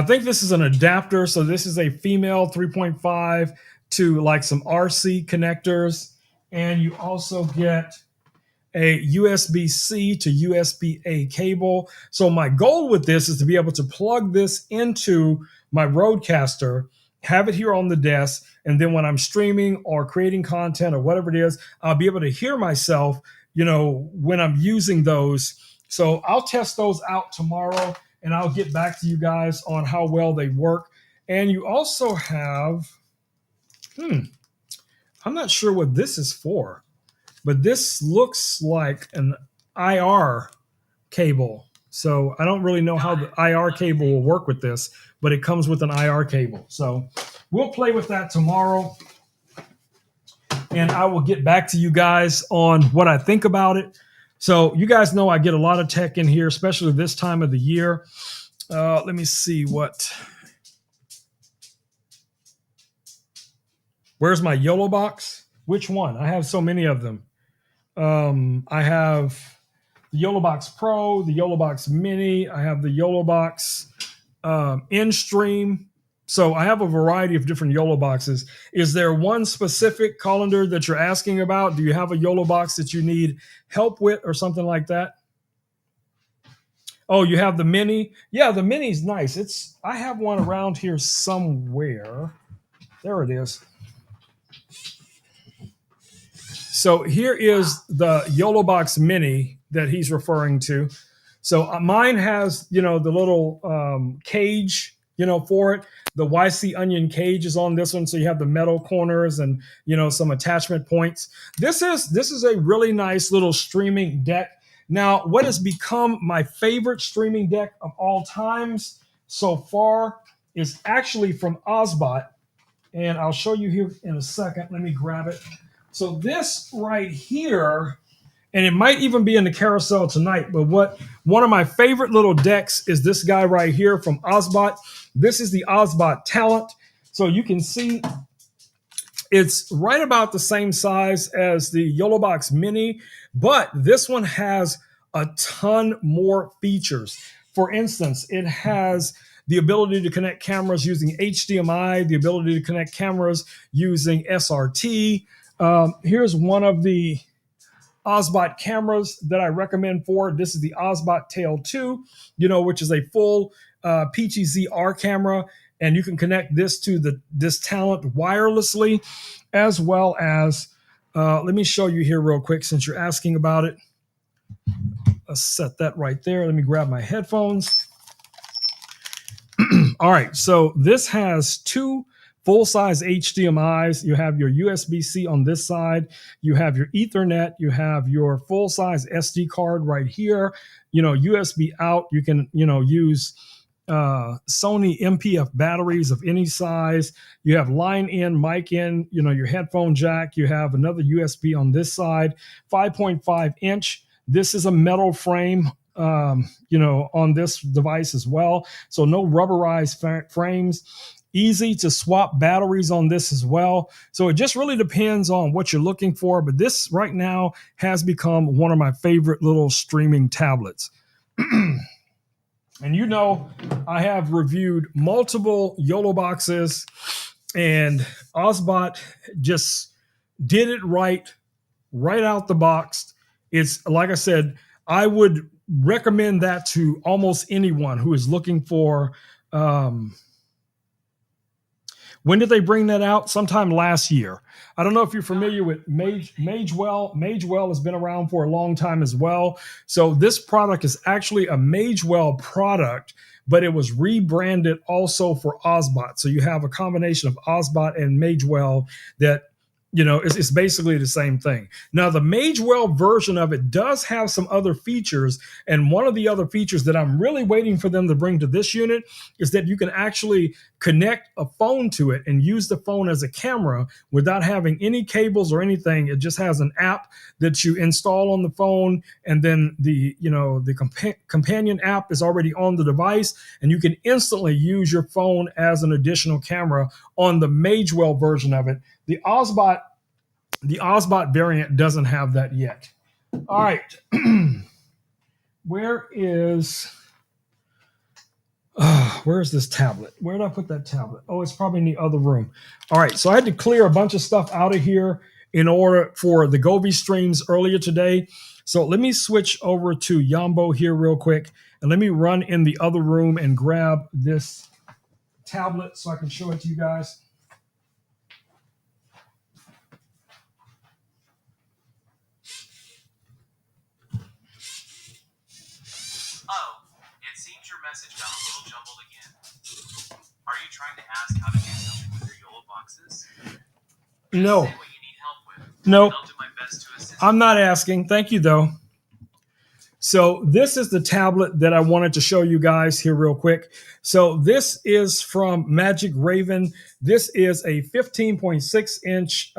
think this is an adapter. So this is a female 3.5 to like some RC connectors. And you also get a USB-C to USB-A cable. So my goal with this is to be able to plug this into my Rodecaster, have it here on the desk, and then when I'm streaming or creating content or whatever it is, I'll be able to hear myself, when I'm using those. So I'll test those out tomorrow, and I'll get back to you guys on how well they work. And you also have, I'm not sure what this is for, but this looks like an IR cable. So I don't really know how the IR cable will work with this, but it comes with an IR cable. So we'll play with that tomorrow, and I will get back to you guys on what I think about it. So you guys know I get a lot of tech in here, especially this time of the year. Let me see where's my YOLO box? Which one? I have so many of them. I have the YOLO Box Pro, the YOLO Box Mini. I have the YOLO Box in-stream. So I have a variety of different YOLO boxes. Is there one specific colander that you're asking about? Do you have a YOLO box that you need help with or something like that? Oh, you have the Mini? Yeah, the Mini's nice. I have one around here somewhere. There it is. So here is the YOLO Box Mini that he's referring to. So mine has, the little cage, for it. The YC Onion cage is on this one. So you have the metal corners and, some attachment points. This is a really nice little streaming deck. Now, what has become my favorite streaming deck of all times so far is actually from Ozbot. And I'll show you here in a second. Let me grab it. So this right here, and it might even be in the carousel tonight, but one of my favorite little decks is this guy right here from Ozbot. This is the Ozbot Talent. So you can see it's right about the same size as the YOLO Box Mini, but this one has a ton more features. For instance, it has the ability to connect cameras using HDMI, the ability to connect cameras using SRT. Here's one of the Osbot cameras that I recommend for it. This is the Osbot Tail 2, which is a full PTZ-R camera, and you can connect this to this Talent wirelessly, as well as, let me show you here real quick since you're asking about it. Let's set that right there. Let me grab my headphones. All right, so this has two full-size HDMIs. You have your USB-C on this side. You have your Ethernet. You have your full-size SD card right here. USB out. You can, use Sony MPF batteries of any size. You have line in, mic in, your headphone jack. You have another USB on this side, 5.5 inch. This is a metal frame, on this device as well. So no rubberized frames. Easy to swap batteries on this as well. So it just really depends on what you're looking for. But this right now has become one of my favorite little streaming tablets. And I have reviewed multiple YOLO boxes, and Osbot just did it right out the box. It's like I said, I would recommend that to almost anyone who is looking for. When did they bring that out? Sometime last year. I don't know if you're familiar with Magewell. Magewell has been around for a long time as well. So this product is actually a Magewell product, but it was rebranded also for Osbot. So you have a combination of Osbot and Magewell that, it's basically the same thing. Now, the Magewell version of it does have some other features. And one of the other features that I'm really waiting for them to bring to this unit is that you can actually connect a phone to it and use the phone as a camera without having any cables or anything. It just has an app that you install on the phone. And then the companion app is already on the device. And you can instantly use your phone as an additional camera on the Magewell version of it. The Osbot variant doesn't have that yet. All right. Where is this tablet? Where did I put that tablet? Oh, it's probably in the other room. All right. So I had to clear a bunch of stuff out of here in order for the Govi streams earlier today. So let me switch over to Yonbo here real quick, and let me run in the other room and grab this tablet so I can show it to you guys. Message got a little jumbled again. Are you trying to ask how to do something with your YOLO boxes? No. Say what you need help with. No. I'll do my best to assist. I'm not asking. Thank you, though. So this is the tablet that I wanted to show you guys here real quick. So this is from Magic Raven. This is a 15.6 inch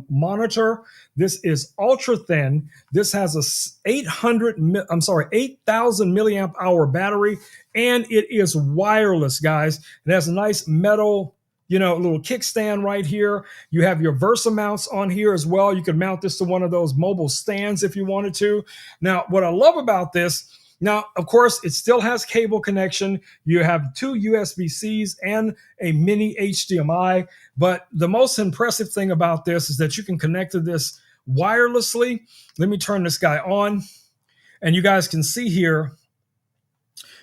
monitor. This is ultra thin. This has a 8,000 milliamp hour battery, and it is wireless, guys. It has a nice metal, little kickstand right here. You have your Versa mounts on here as well. You could mount this to one of those mobile stands if you wanted to. Now, what I love about this, now, of course, it still has cable connection. You have two USB-Cs and a mini HDMI. But the most impressive thing about this is that you can connect to this wirelessly. Let me turn this guy on. And you guys can see here,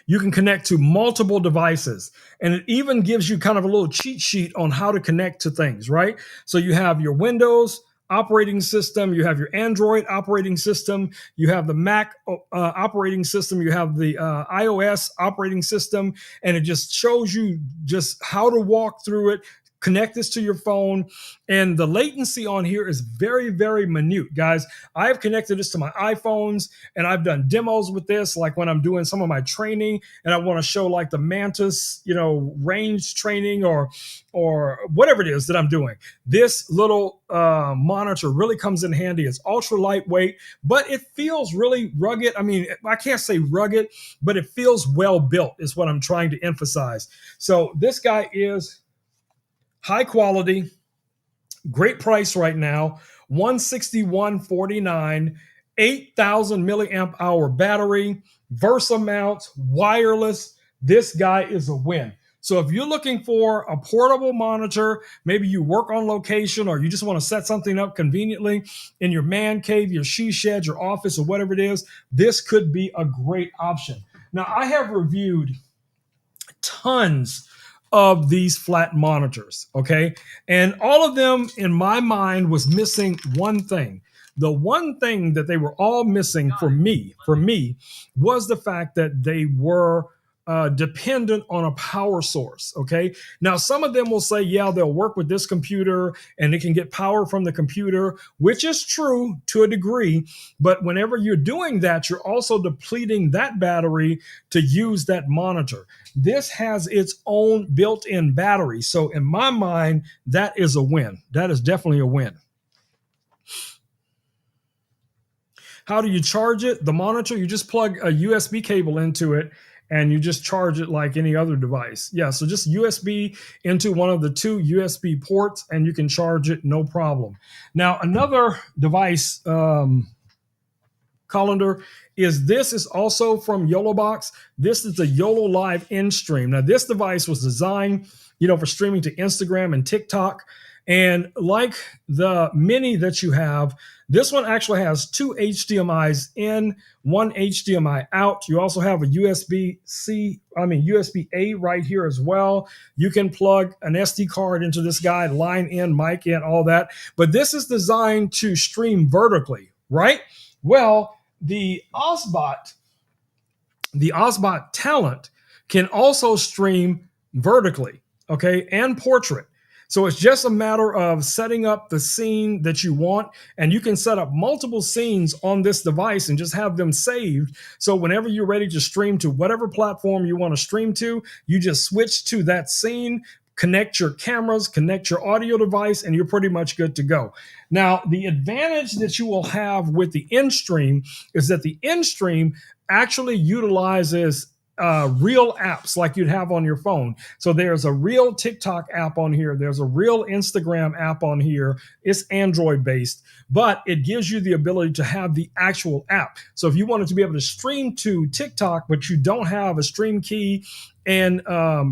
you can connect to multiple devices, and it even gives you kind of a little cheat sheet on how to connect to things, right? So you have your Windows operating system, you have your Android operating system, you have the Mac operating system, you have the iOS operating system, and it just shows you just how to walk through it, connect this to your phone. And the latency on here is very, very minute, guys. I've connected this to my iPhones, and I've done demos with this, like when I'm doing some of my training and I want to show like the Mantis, range training or whatever it is that I'm doing. This little monitor really comes in handy. It's ultra lightweight, but it feels really rugged. I mean, I can't say rugged, but it feels well built is what I'm trying to emphasize. So this guy is high quality, great price right now, $161.49, 8,000 milliamp hour battery, Versa mounts, wireless. This guy is a win. So if you're looking for a portable monitor, maybe you work on location or you just want to set something up conveniently in your man cave, your she shed, your office, or whatever it is, this could be a great option. Now, I have reviewed tons of these flat monitors, okay? And all of them, in my mind, was missing one thing. The one thing that they were all missing for me, was the fact that they were dependent on a power source. Okay. Now, some of them will say, yeah, they'll work with this computer and it can get power from the computer, which is true to a degree. But whenever you're doing that, you're also depleting that battery to use that monitor. This has its own built in battery. So, in my mind, that is a win. That is definitely a win. How do you charge it? The monitor, you just plug a USB cable into it and you just charge it like any other device. Yeah, so just USB into one of the two USB ports and you can charge it, no problem. Now, another device, Colander, is also from YOLObox. This is the YOLO Live InStream. Now, this device was designed, for streaming to Instagram and TikTok. And like the Mini that you have, this one actually has two HDMIs in, one HDMI out. You also have a USB-A right here as well. You can plug an SD card into this guy, line in, mic in, all that. But this is designed to stream vertically, right? Well, the Osbot Talent can also stream vertically, okay, and portrait. So it's just a matter of setting up the scene that you want, and you can set up multiple scenes on this device and just have them saved. So whenever you're ready to stream to whatever platform you want to stream to, you just switch to that scene, connect your cameras, connect your audio device, and you're pretty much good to go. Now, the advantage that you will have with the InStream is that the InStream actually utilizes real apps like you'd have on your phone. So there's a real TikTok app on here. There's a real Instagram app on here. It's Android based, but it gives you the ability to have the actual app. So if you wanted to be able to stream to TikTok, but you don't have a stream key and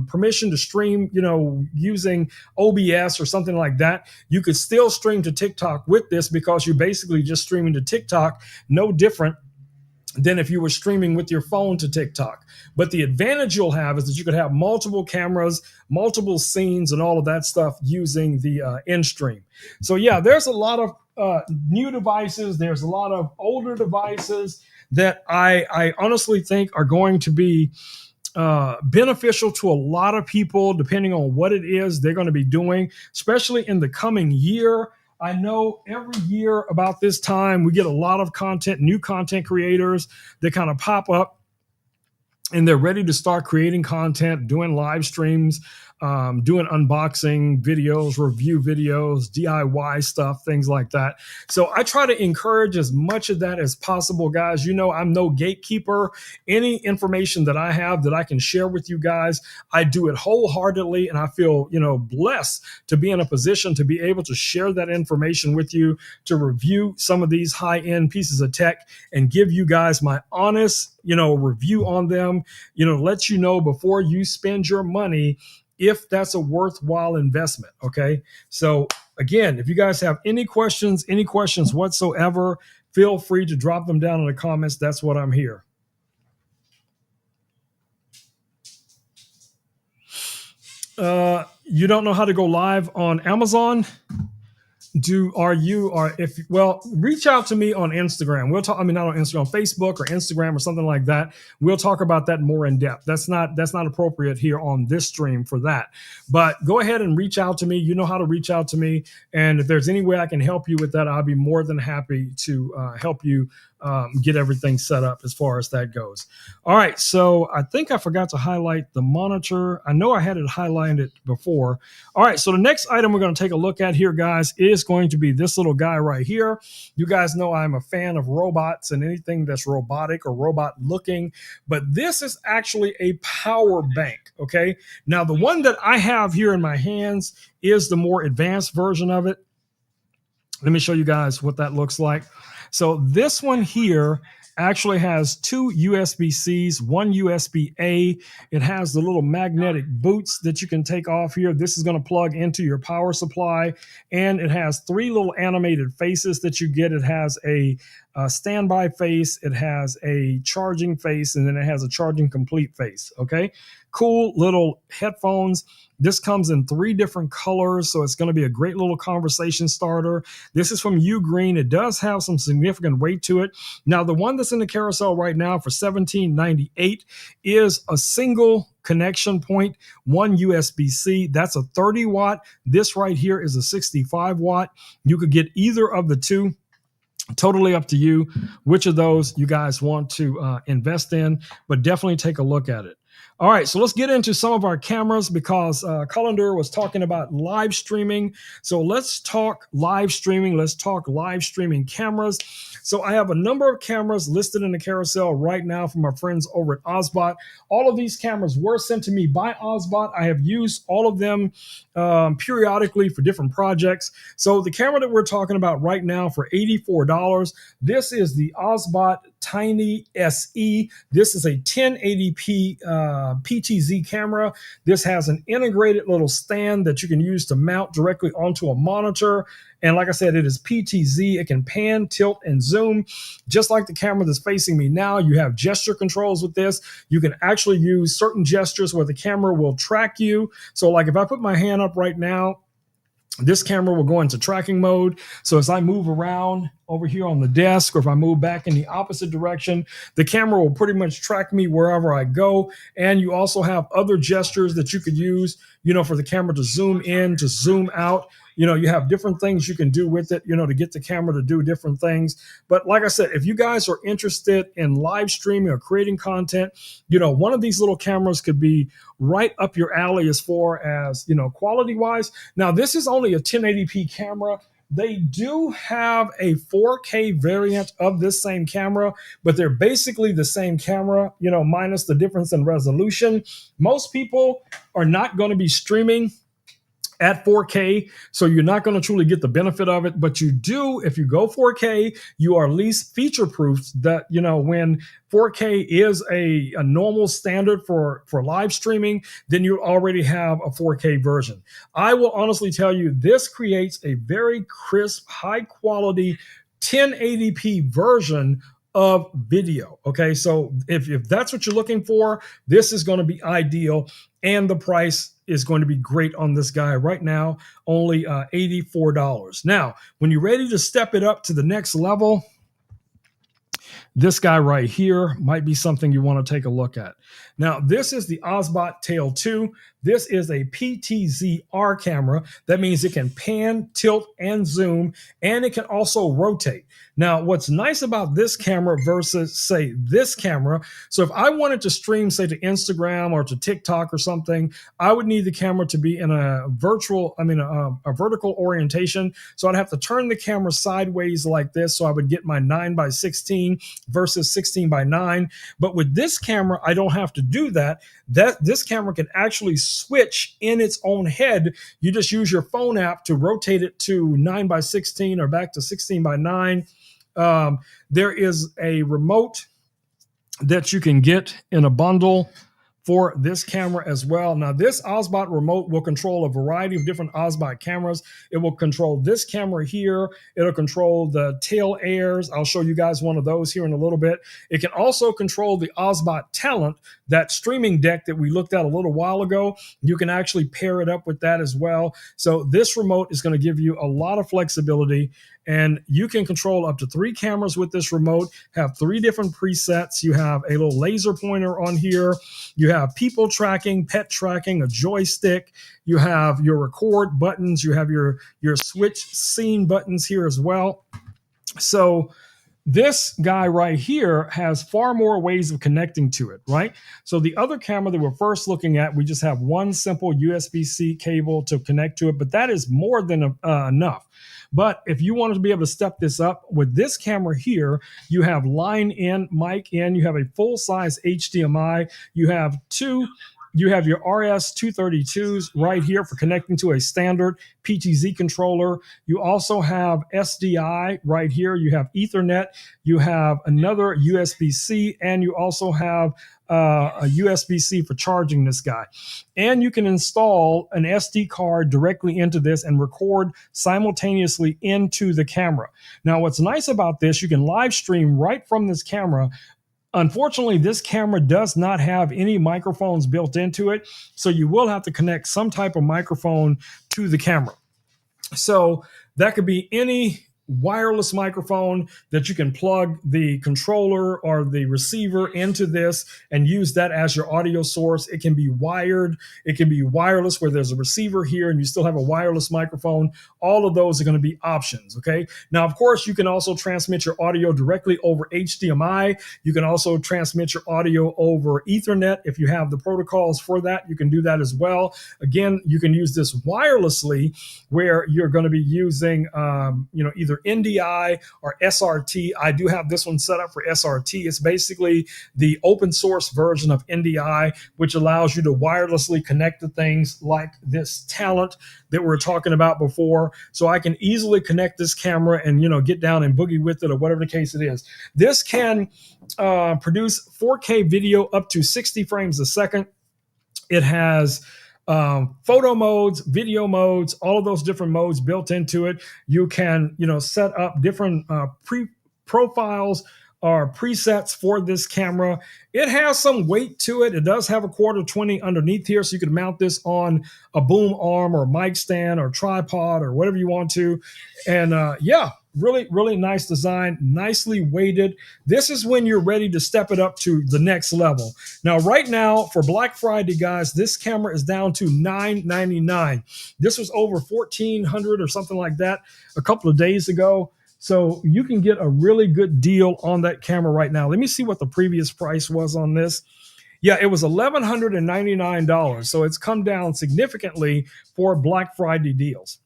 permission to stream, using OBS or something like that, you could still stream to TikTok with this because you're basically just streaming to TikTok, no different than if you were streaming with your phone to TikTok. But the advantage you'll have is that you could have multiple cameras, multiple scenes, and all of that stuff using the InStream. So yeah, there's a lot of new devices. There's a lot of older devices that I honestly think are going to be beneficial to a lot of people, depending on what it is they're going to be doing, especially in the coming year. I know every year about this time, we get a lot of content, new content creators that kind of pop up and they're ready to start creating content, doing live streams, doing unboxing videos, review videos, DIY stuff, things like that. So I try to encourage as much of that as possible, guys. I'm no gatekeeper. Any information that I have that I can share with you guys, I do it wholeheartedly. And I feel, blessed to be in a position to be able to share that information with you, to review some of these high-end pieces of tech and give you guys my honest, review on them, let you know before you spend your money if that's a worthwhile investment. Okay. So again, if you guys have any questions whatsoever, feel free to drop them down in the comments. That's what I'm here. You don't know how to go live on Amazon? Reach out to me on Instagram. We'll talk. Not on Instagram, Facebook or Instagram or something like that. We'll talk about that more in depth. That's not appropriate here on this stream for that. But go ahead and reach out to me. You know how to reach out to me. And if there's any way I can help you with that, I'll be more than happy to help you get everything set up as far as that goes. All right. So I think I forgot to highlight the monitor. I know I had it highlighted before. All right. So the next item we're going to take a look at here, guys, is going to be this little guy right here. You guys know I'm a fan of robots and anything that's robotic or robot looking, but this is actually a power bank. Okay. Now the one that I have here in my hands is the more advanced version of it. Let me show you guys what that looks like. So this one here actually has two USB-Cs, one USB-A. It has the little magnetic boots that you can take off here. This is going to plug into your power supply, and it has three little animated faces that you get. It has a standby face, it has a charging face, and then it has a charging complete face. Okay, cool little headphones. This comes in three different colors, so it's going to be a great little conversation starter. This is from Ugreen. It does have some significant weight to it. Now, the one that's in the carousel right now for $17.98 is a single connection point, one USB-C. That's a 30 watt. This right here is a 65 watt. You could get either of the two. Totally up to you which of those you guys want to invest in, but definitely take a look at it. All right, so let's get into some of our cameras because Cullender was talking about live streaming. So let's talk live streaming. Let's talk live streaming cameras. So I have a number of cameras listed in the carousel right now from our friends over at Ozbot. All of these cameras were sent to me by Ozbot. I have used all of them periodically for different projects. So the camera that we're talking about right now for $84, this is the Ozbot Tiny SE. This is a 1080p PTZ camera. This has an integrated little stand that you can use to mount directly onto a monitor. And like I said, it is PTZ. It can pan, tilt, and zoom. Just like the camera that's facing me now, you have gesture controls with this. You can actually use certain gestures where the camera will track you. So like if I put my hand up right now, this camera will go into tracking mode. So as I move around over here on the desk, or if I move back in the opposite direction, the camera will pretty much track me wherever I go. And you also have other gestures that you could use, for the camera to zoom in, to zoom out. You have different things you can do with it, to get the camera to do different things. But like I said, if you guys are interested in live streaming or creating content, one of these little cameras could be right up your alley as far as, quality wise. Now, this is only a 1080p camera. They do have a 4K variant of this same camera, but they're basically the same camera, minus the difference in resolution. Most people are not going to be streaming at 4K, so you're not going to truly get the benefit of it. But you do, if you go 4K, you are at least feature-proofed that, when 4K is a normal standard for live streaming, then you already have a 4K version. I will honestly tell you, this creates a very crisp, high-quality 1080p version of video. Okay, so if that's what you're looking for, this is going to be ideal, and the price is going to be great on this guy right now, only $84. Now, when you're ready to step it up to the next level, this guy right here might be something you want to take a look at. Now, this is the Ozbot Tail 2. This is a PTZ-R camera. That means it can pan, tilt, and zoom, and it can also rotate. Now, what's nice about this camera versus, say, this camera, so if I wanted to stream, say, to Instagram or to TikTok or something, I would need the camera to be in a vertical orientation. So I'd have to turn the camera sideways like this, so I would get my 9:16 versus 16:9. But with this camera, I don't have to do that. This camera can actually switch in its own head. You just use your phone app to rotate it to 9:16 or back to 16:9. There is a remote that you can get in a bundle for this camera as well. Now, this Ozbot remote will control a variety of different Ozbot cameras. It will control this camera here. It'll control the tail airs. I'll show you guys one of those here in a little bit. It can also control the Ozbot Talent, that streaming deck that we looked at a little while ago. You can actually pair it up with that as well. So this remote is going to give you a lot of flexibility, and you can control up to 3 cameras with this remote, have 3 different presets. You have a little laser pointer on here. You have people tracking, pet tracking, a joystick. You have your record buttons. You have your switch scene buttons here as well. So this guy right here has far more ways of connecting to it, right? So the other camera that we're first looking at, we just have one simple USB-C cable to connect to it, but that is more than enough. But if you wanted to be able to step this up with this camera here, you have line in, mic in, you have a full-size HDMI, you have 2 You have your RS-232s right here for connecting to a standard PTZ controller. You also have SDI right here. You have Ethernet. You have another USB-C, and you also have a USB-C for charging this guy. And you can install an SD card directly into this and record simultaneously into the camera. Now, what's nice about this, you can live stream right from this camera. Unfortunately, this camera does not have any microphones built into it, so you will have to connect some type of microphone to the camera. So that could be any wireless microphone that you can plug the controller or the receiver into this and use that as your audio source. It can be wired, it can be wireless where there's a receiver here and you still have a wireless microphone. All of those are going to be options. Okay. Now, of course, you can also transmit your audio directly over HDMI. You can also transmit your audio over Ethernet. If you have the protocols for that, you can do that as well. Again, you can use this wirelessly where you're going to be using, either NDI or SRT. I do have this one set up for SRT. It's basically the open source version of NDI, which allows you to wirelessly connect to things like this talent that we were talking about before. So I can easily connect this camera and, get down and boogie with it or whatever the case it is. This can produce 4K video up to 60 frames a second. It has photo modes, video modes, all of those different modes built into it. You can, set up different profiles or presets for this camera. It has some weight to it. It does have a 1/4-20 underneath here, so you can mount this on a boom arm or mic stand or tripod or whatever you want to. And really, really nice design, nicely weighted. This is when you're ready to step it up to the next level. Now, right now, for Black Friday, guys, this camera is down to $999. This was over $1,400 or something like that a couple of days ago. So you can get a really good deal on that camera right now. Let me see what the previous price was on this. Yeah, it was $1,199. So it's come down significantly for Black Friday deals.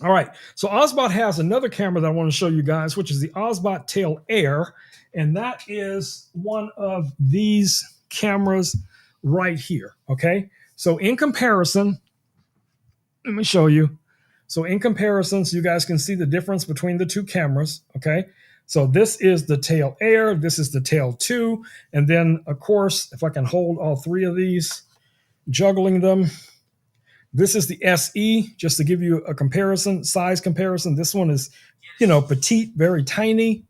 All right, so Ozbot has another camera that I want to show you guys, which is the Ozbot Tail Air, and that is one of these cameras right here, okay? So in comparison, let me show you. So in comparison, so you guys can see the difference between the two cameras, okay? So this is the Tail Air, this is the Tail 2, and then, of course, if I can hold all three of these, juggling them, this is the SE, just to give you a comparison, size comparison. This one is, petite, very tiny,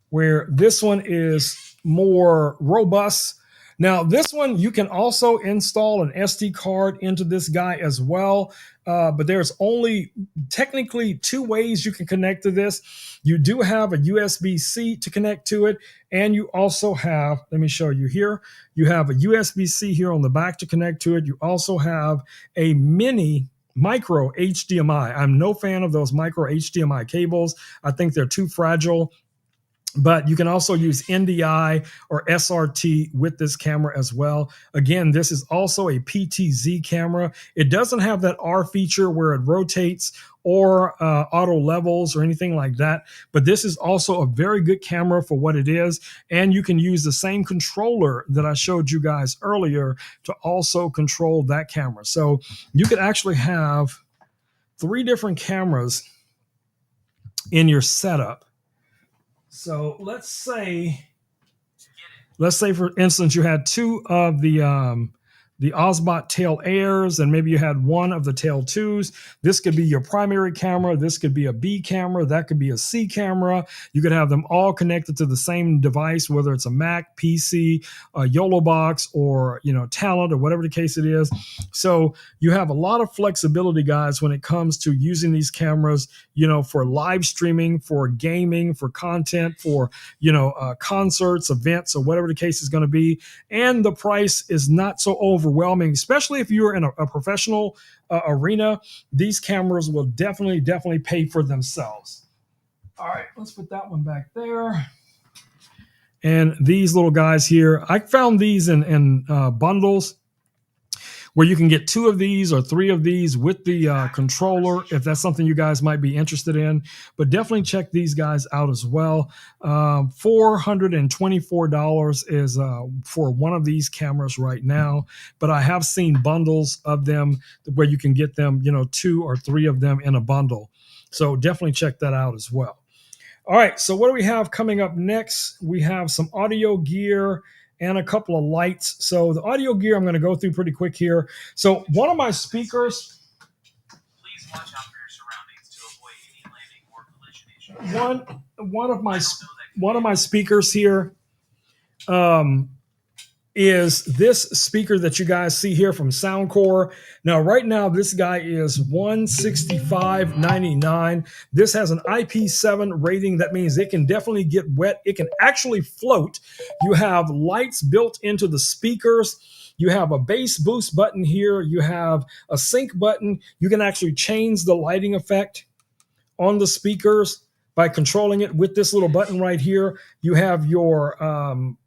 where this one is more robust. Now, this one, you can also install an SD card into this guy as well, but there's only technically 2 ways you can connect to this. You do have a USB-C to connect to it, and you also have, let me show you here, you have a USB-C here on the back to connect to it. You also have a micro HDMI. I'm no fan of those micro HDMI cables. I think they're too fragile. But you can also use NDI or SRT with this camera as well. Again, this is also a PTZ camera. It doesn't have that R feature where it rotates or auto levels or anything like that. But this is also a very good camera for what it is. And you can use the same controller that I showed you guys earlier to also control that camera. So you could actually have 3 different cameras in your setup. So let's say for instance, you had 2 of the Ozbot Tail Airs, and maybe you had 1 of the Tail 2s. This could be your primary camera. This could be a B camera. That could be a C camera. You could have them all connected to the same device, whether it's a Mac, PC, a YOLO box, or Talent, or whatever the case it is. So you have a lot of flexibility, guys, when it comes to using these cameras, for live streaming, for gaming, for content, for concerts, events, or whatever the case is going to be. And the price is not so overwhelming, especially if you're in a professional arena. These cameras will definitely pay for themselves. All right, let's put that one back there. And these little guys here, I found these in bundles where you can get 2 of these or 3 of these with the controller, if that's something you guys might be interested in. But definitely check these guys out as well. $424 is for one of these cameras right now, but I have seen bundles of them where you can get them, 2 or 3 of them in a bundle. So definitely check that out as well. All right, so what do we have coming up next? We have some audio gear and a couple of lights. So the audio gear I'm going to go through pretty quick here. So one of my speakers, Please watch out for your surroundings to avoid any landing or collision issues. one of my speakers here is this speaker that you guys see here from Soundcore. Now, right now, this guy is $165.99. This has an IP7 rating. That means it can definitely get wet. It can actually float. You have lights built into the speakers. You have a bass boost button here. You have a sync button. You can actually change the lighting effect on the speakers by controlling it with this little button right here. You have your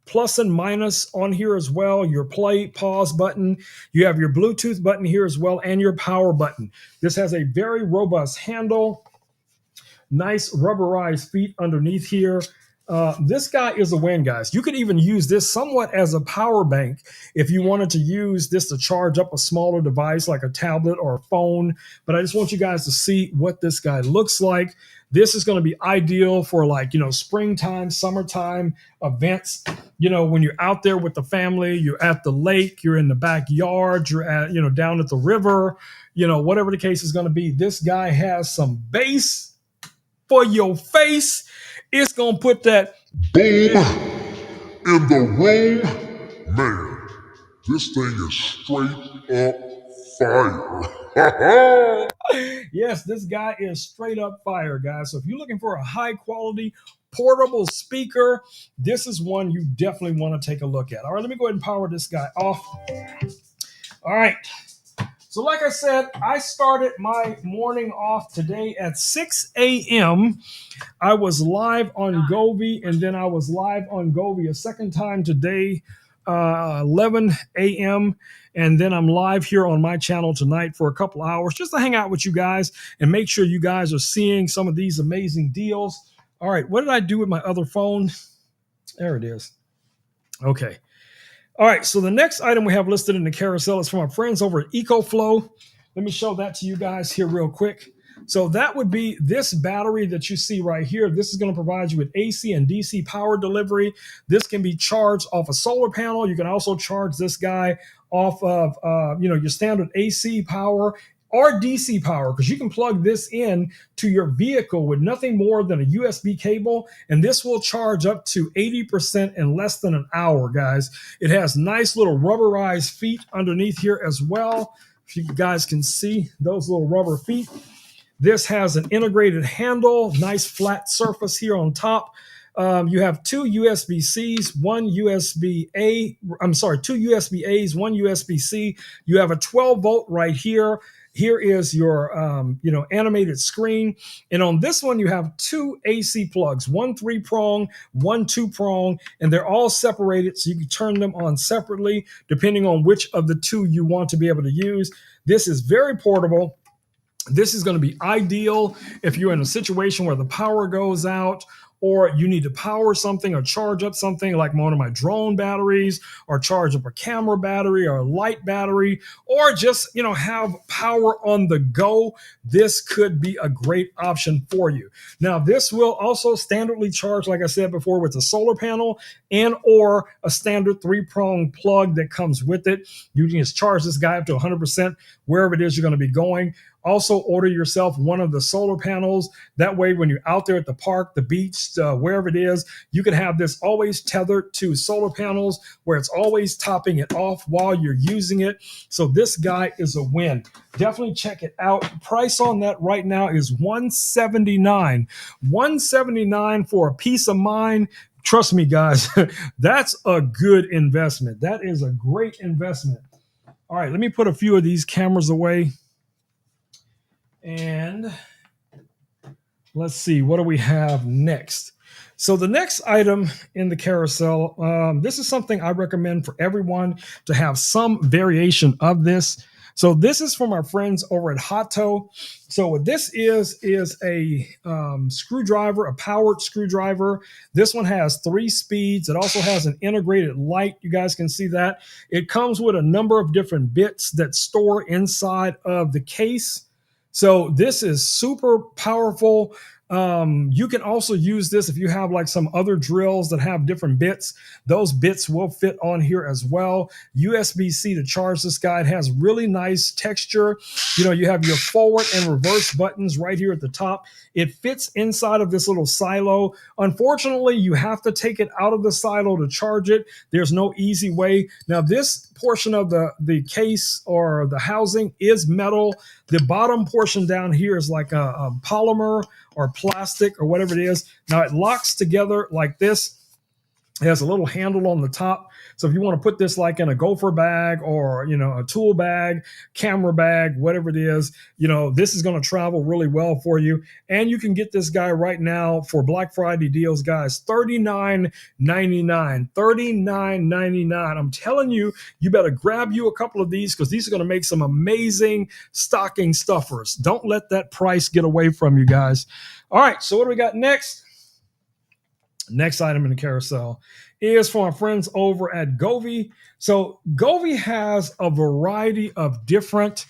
plus and minus on here as well, your play, pause button. You have your Bluetooth button here as well, and your power button. This has a very robust handle, nice rubberized feet underneath here. This guy is a win, guys. You could even use this somewhat as a power bank if you wanted to use this to charge up a smaller device like a tablet or a phone. But I just want you guys to see what this guy looks like. This is going to be ideal for springtime, summertime events. When you're out there with the family, you're at the lake, you're in the backyard, you're at, down at the river, whatever the case is going to be. This guy has some bass for your face. It's going to put that boom in the room. Man, this thing is straight up fire. Yes, this guy is straight up fire, guys. So if you're looking for a high quality portable speaker, this is one you definitely want to take a look at. All right, let me go ahead and power this guy off. All right. So like I said, I started my morning off today at 6 a.m. I was live on Govi, and then I was live on Govi a second time today, 11 a.m. And then I'm live here on my channel tonight for a couple hours just to hang out with you guys and make sure you guys are seeing some of these amazing deals. All right, what did I do with my other phone? There it is. Okay. All right, so the next item we have listed in the carousel is from our friends over at EcoFlow. Let me show that to you guys here real quick. So that would be this battery that you see right here. This is going to provide you with AC and DC power delivery. This can be charged off a solar panel. You can also charge this guy off of your standard AC power or DC power, because you can plug this in to your vehicle with nothing more than a USB cable, and this will charge up to 80% in less than an hour, guys. It has nice little rubberized feet underneath here as well. If you guys can see those little rubber feet. This has an integrated handle, nice flat surface here on top. You have two USB-Cs, two USB-As, one USB-C. You have a 12 volt right here. Here is your, animated screen. And on this one, you have two AC plugs, one 3-prong, one 2-prong, and they're all separated. So you can turn them on separately, depending on which of the two you want to be able to use. This is very portable. This is going to be ideal if you're in a situation where the power goes out, or you need to power something or charge up something like one of my drone batteries, or charge up a camera battery or a light battery, or just, have power on the go. This could be a great option for you. Now, this will also standardly charge, like I said before, with a solar panel and or a standard 3-prong plug that comes with it. You can just charge this guy up to 100% wherever it is you're going to be going. Also, order yourself one of the solar panels. That way, when you're out there at the park, the beach, wherever it is, you can have this always tethered to solar panels where it's always topping it off while you're using it. So this guy is a win. Definitely check it out. Price on that right now is $179. $179 for a peace of mind. Trust me, guys, that's a good investment. That is a great investment. All right, let me put a few of these cameras away. And let's see, what do we have next? So the next item in the carousel, this is something I recommend for everyone to have some variation of this. So this is from our friends over at Hato. So what this is a screwdriver, a powered screwdriver. This one has 3 speeds. It also has an integrated light. You guys can see that. It comes with a number of different bits that store inside of the case. So this is super powerful. You can also use this if you have like some other drills that have different bits. Those bits will fit on here as well. USB-C to charge this guy. It has really nice texture. You know, you have your forward and reverse buttons right here at the top. It fits inside of this little silo. Unfortunately, you have to take it out of the silo to charge it. There's no easy way. Now, this portion of the case or the housing is metal. The bottom portion down here is like a polymer or plastic or whatever it is. Now it locks together like this. It has a little handle on the top. So if you want to put this like in a gopher bag or, you know, a tool bag, camera bag, whatever it is, you know, this is going to travel really well for you. And you can get this guy right now for Black Friday deals, guys, $39.99, $39.99. I'm telling you, you better grab you a couple of these because these are going to make some amazing stocking stuffers. Don't let that price get away from you guys. All right, so what do we got next? Next item in the carousel is from our friends over at Govee. So Govee has a variety of different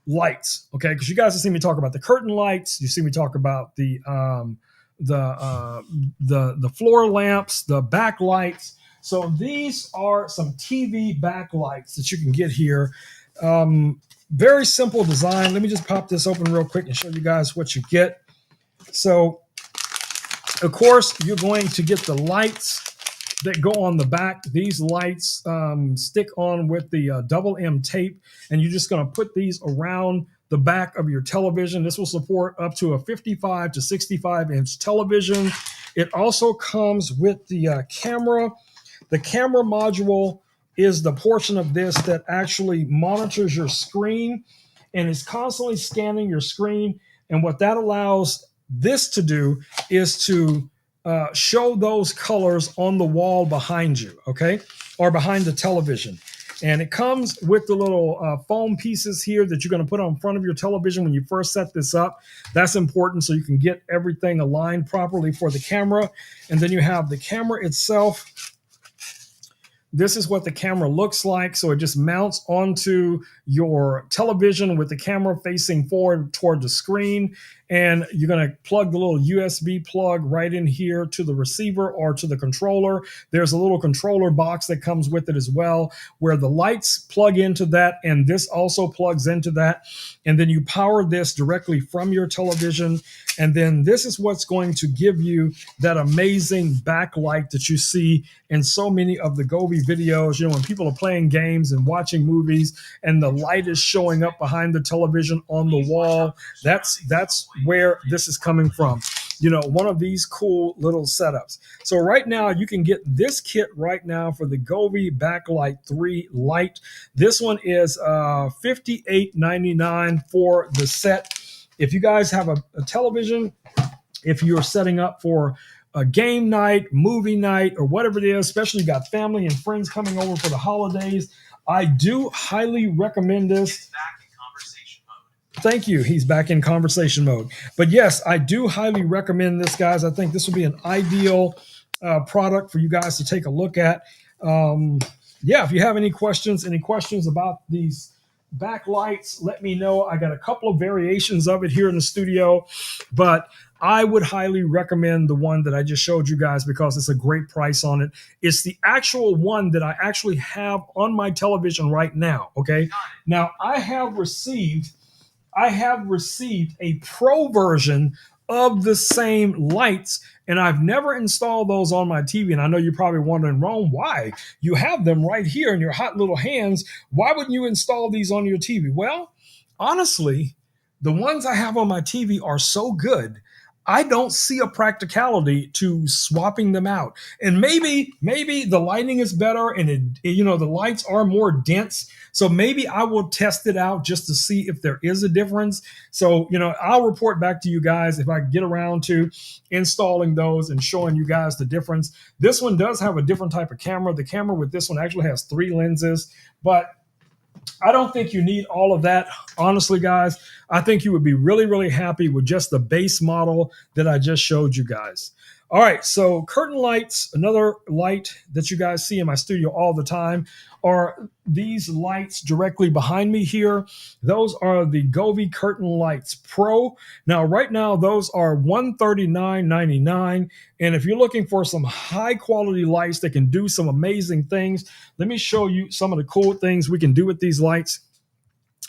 lights, okay? Because you guys have seen me talk about the curtain lights. You see me talk about the floor lamps, the backlights. So these are some TV backlights that you can get here. Very simple design. Let me just pop this open real quick and show you guys what you get. So of course, you're going to get the lights that go on the back. These lights stick on with the double M tape, and you're just going to put these around the back of your television. This will support up to a 55 to 65 inch television. It also comes with the camera. The camera module is the portion of this that actually monitors your screen and is constantly scanning your screen. And what that allows this to do is to show those colors on the wall behind you, okay, or behind the television. And it comes with the little foam pieces here that you're going to put on front of your television when you first set this up. That's important so you can get everything aligned properly for the camera. And then you have the camera itself. This is what the camera looks like. So it just mounts onto your television with the camera facing forward toward the screen. And you're going to plug the little USB plug right in here to the receiver or to the controller. There's a little controller box that comes with it as well, where the lights plug into that, and this also plugs into that. And then you power this directly from your television. And then this is what's going to give you that amazing backlight that you see in so many of the Govee videos. You know, when people are playing games and watching movies and the light is showing up behind the television on the wall, that's where this is coming from. You know, one of these cool little setups. So right now you can get this kit right now for the Govee Backlight 3 Lite. This one is $58.99 for the set. If you guys have a television, if you're setting up for a game night, movie night, or whatever it is, especially you got family and friends coming over for the holidays, I do highly recommend this. Thank you. He's back in conversation mode. But yes, I do highly recommend this, guys. I think this would be an ideal product for you guys to take a look at. Yeah, if you have any questions about these backlights, let me know. I got a couple of variations of it here in the studio, but I would highly recommend the one that I just showed you guys because it's a great price on it. It's the actual one that I actually have on my television right now. Okay. Now I have received a pro version of the same lights, and I've never installed those on my TV. And I know you're probably wondering, Ron, why? You have them right here in your hot little hands. Why wouldn't you install these on your TV? Well, honestly, the ones I have on my TV are so good, I don't see a practicality to swapping them out. And maybe the lighting is better, and the lights are more dense. So maybe I will test it out just to see if there is a difference. So I'll report back to you guys if I get around to installing those and showing you guys the difference. This one does have a different type of camera. The camera with this one actually has 3 lenses, but I don't think you need all of that. Honestly, guys, I think you would be really, really happy with just the base model that I just showed you guys. All right, so curtain lights, another light that you guys see in my studio all the time, are these lights directly behind me here. Those are the Govee Curtain Lights Pro. Now, right now, those are $139.99. And if you're looking for some high quality lights that can do some amazing things, let me show you some of the cool things we can do with these lights.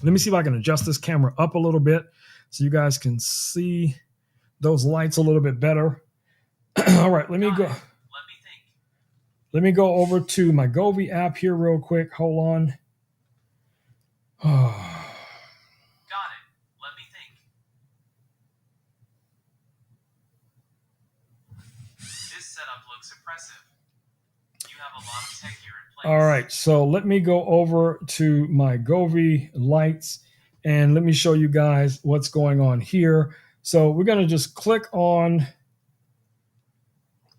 Let me see if I can adjust this camera up a little bit so you guys can see those lights a little bit better. All right, let me go. Let me go over to my Govee app here real quick. Hold on. Got it. Let me think. This setup looks impressive. You have a lot of tech here in place. All right, so let me go over to my Govee lights and let me show you guys what's going on here. So we're going to just click on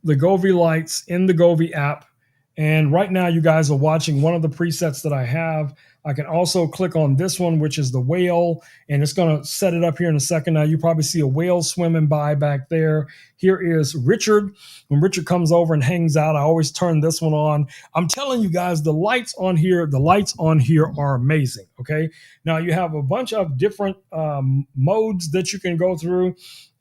the Govee lights in the Govee app. And right now you guys are watching one of the presets that I have. I can also click on this one, which is the whale, and it's going to set it up here in a second. Now you probably see a whale swimming by back there. Here is Richard. When Richard comes over and hangs out, I always turn this one on. I'm telling you guys, the lights on here are amazing. Okay. Now you have a bunch of different modes that you can go through.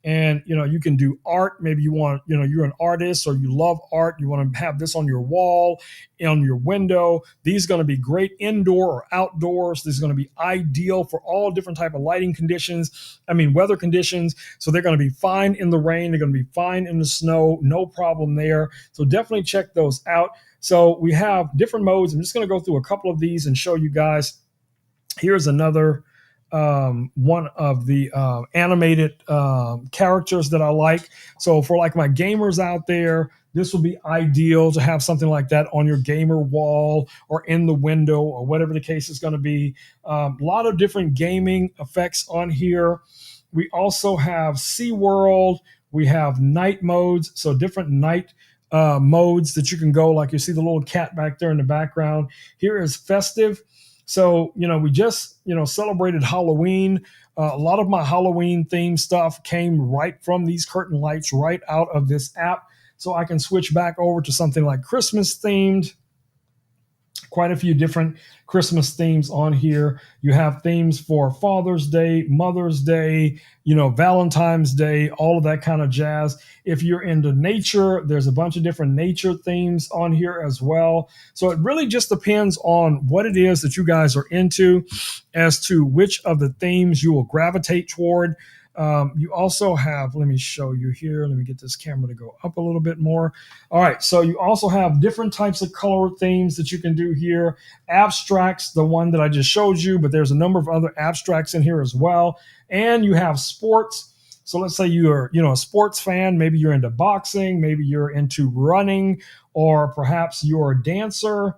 And you can do art. Maybe you want, you're an artist or you love art. You want to have this on your wall, on your window. These are going to be great indoor or outdoors. This is going to be ideal for all different type of lighting conditions. Weather conditions. So they're going to be fine in the rain. They're going to be fine in the snow. No problem there. So definitely check those out. So we have different modes. I'm just going to go through a couple of these and show you guys. Here's another one of the animated characters that I like. So for like my gamers out there, this will be ideal to have something like that on your gamer wall or in the window or whatever the case is going to be. A lot of different gaming effects on here. We also have SeaWorld. We have night modes, so different night modes that you can go, like you see the little cat back there in the background. Here is festive. So, we just, celebrated Halloween. A lot of my Halloween themed stuff came right from these curtain lights, right out of this app. So I can switch back over to something like Christmas themed. Quite a few different Christmas themes on here. You have themes for Father's Day, Mother's Day, Valentine's Day, all of that kind of jazz. If you're into nature, there's a bunch of different nature themes on here as well. So it really just depends on what it is that you guys are into as to which of the themes you will gravitate toward. You also have, let me show you here. Let me get this camera to go up a little bit more. All right. So you also have different types of color themes that you can do here. Abstracts, the one that I just showed you, but there's a number of other abstracts in here as well. And you have sports. So let's say you're, a sports fan. Maybe you're into boxing. Maybe you're into running, or perhaps you're a dancer,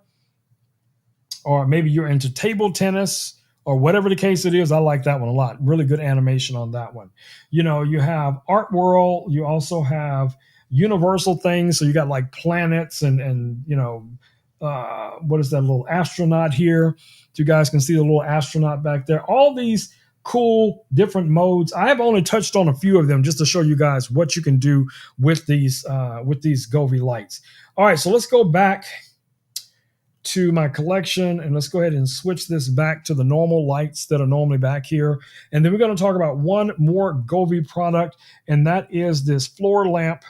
or maybe you're into table tennis, or whatever the case it is. I like that one a lot. Really good animation on that one. You have Art World. You also have universal things. So you got like planets and what is that little astronaut here? You guys can see the little astronaut back there. All these cool different modes. I have only touched on a few of them just to show you guys what you can do with these Govee lights. All right, so let's go back to my collection, and let's go ahead and switch this back to the normal lights that are normally back here. And then we're going to talk about one more Govee product, and that is this floor lamp.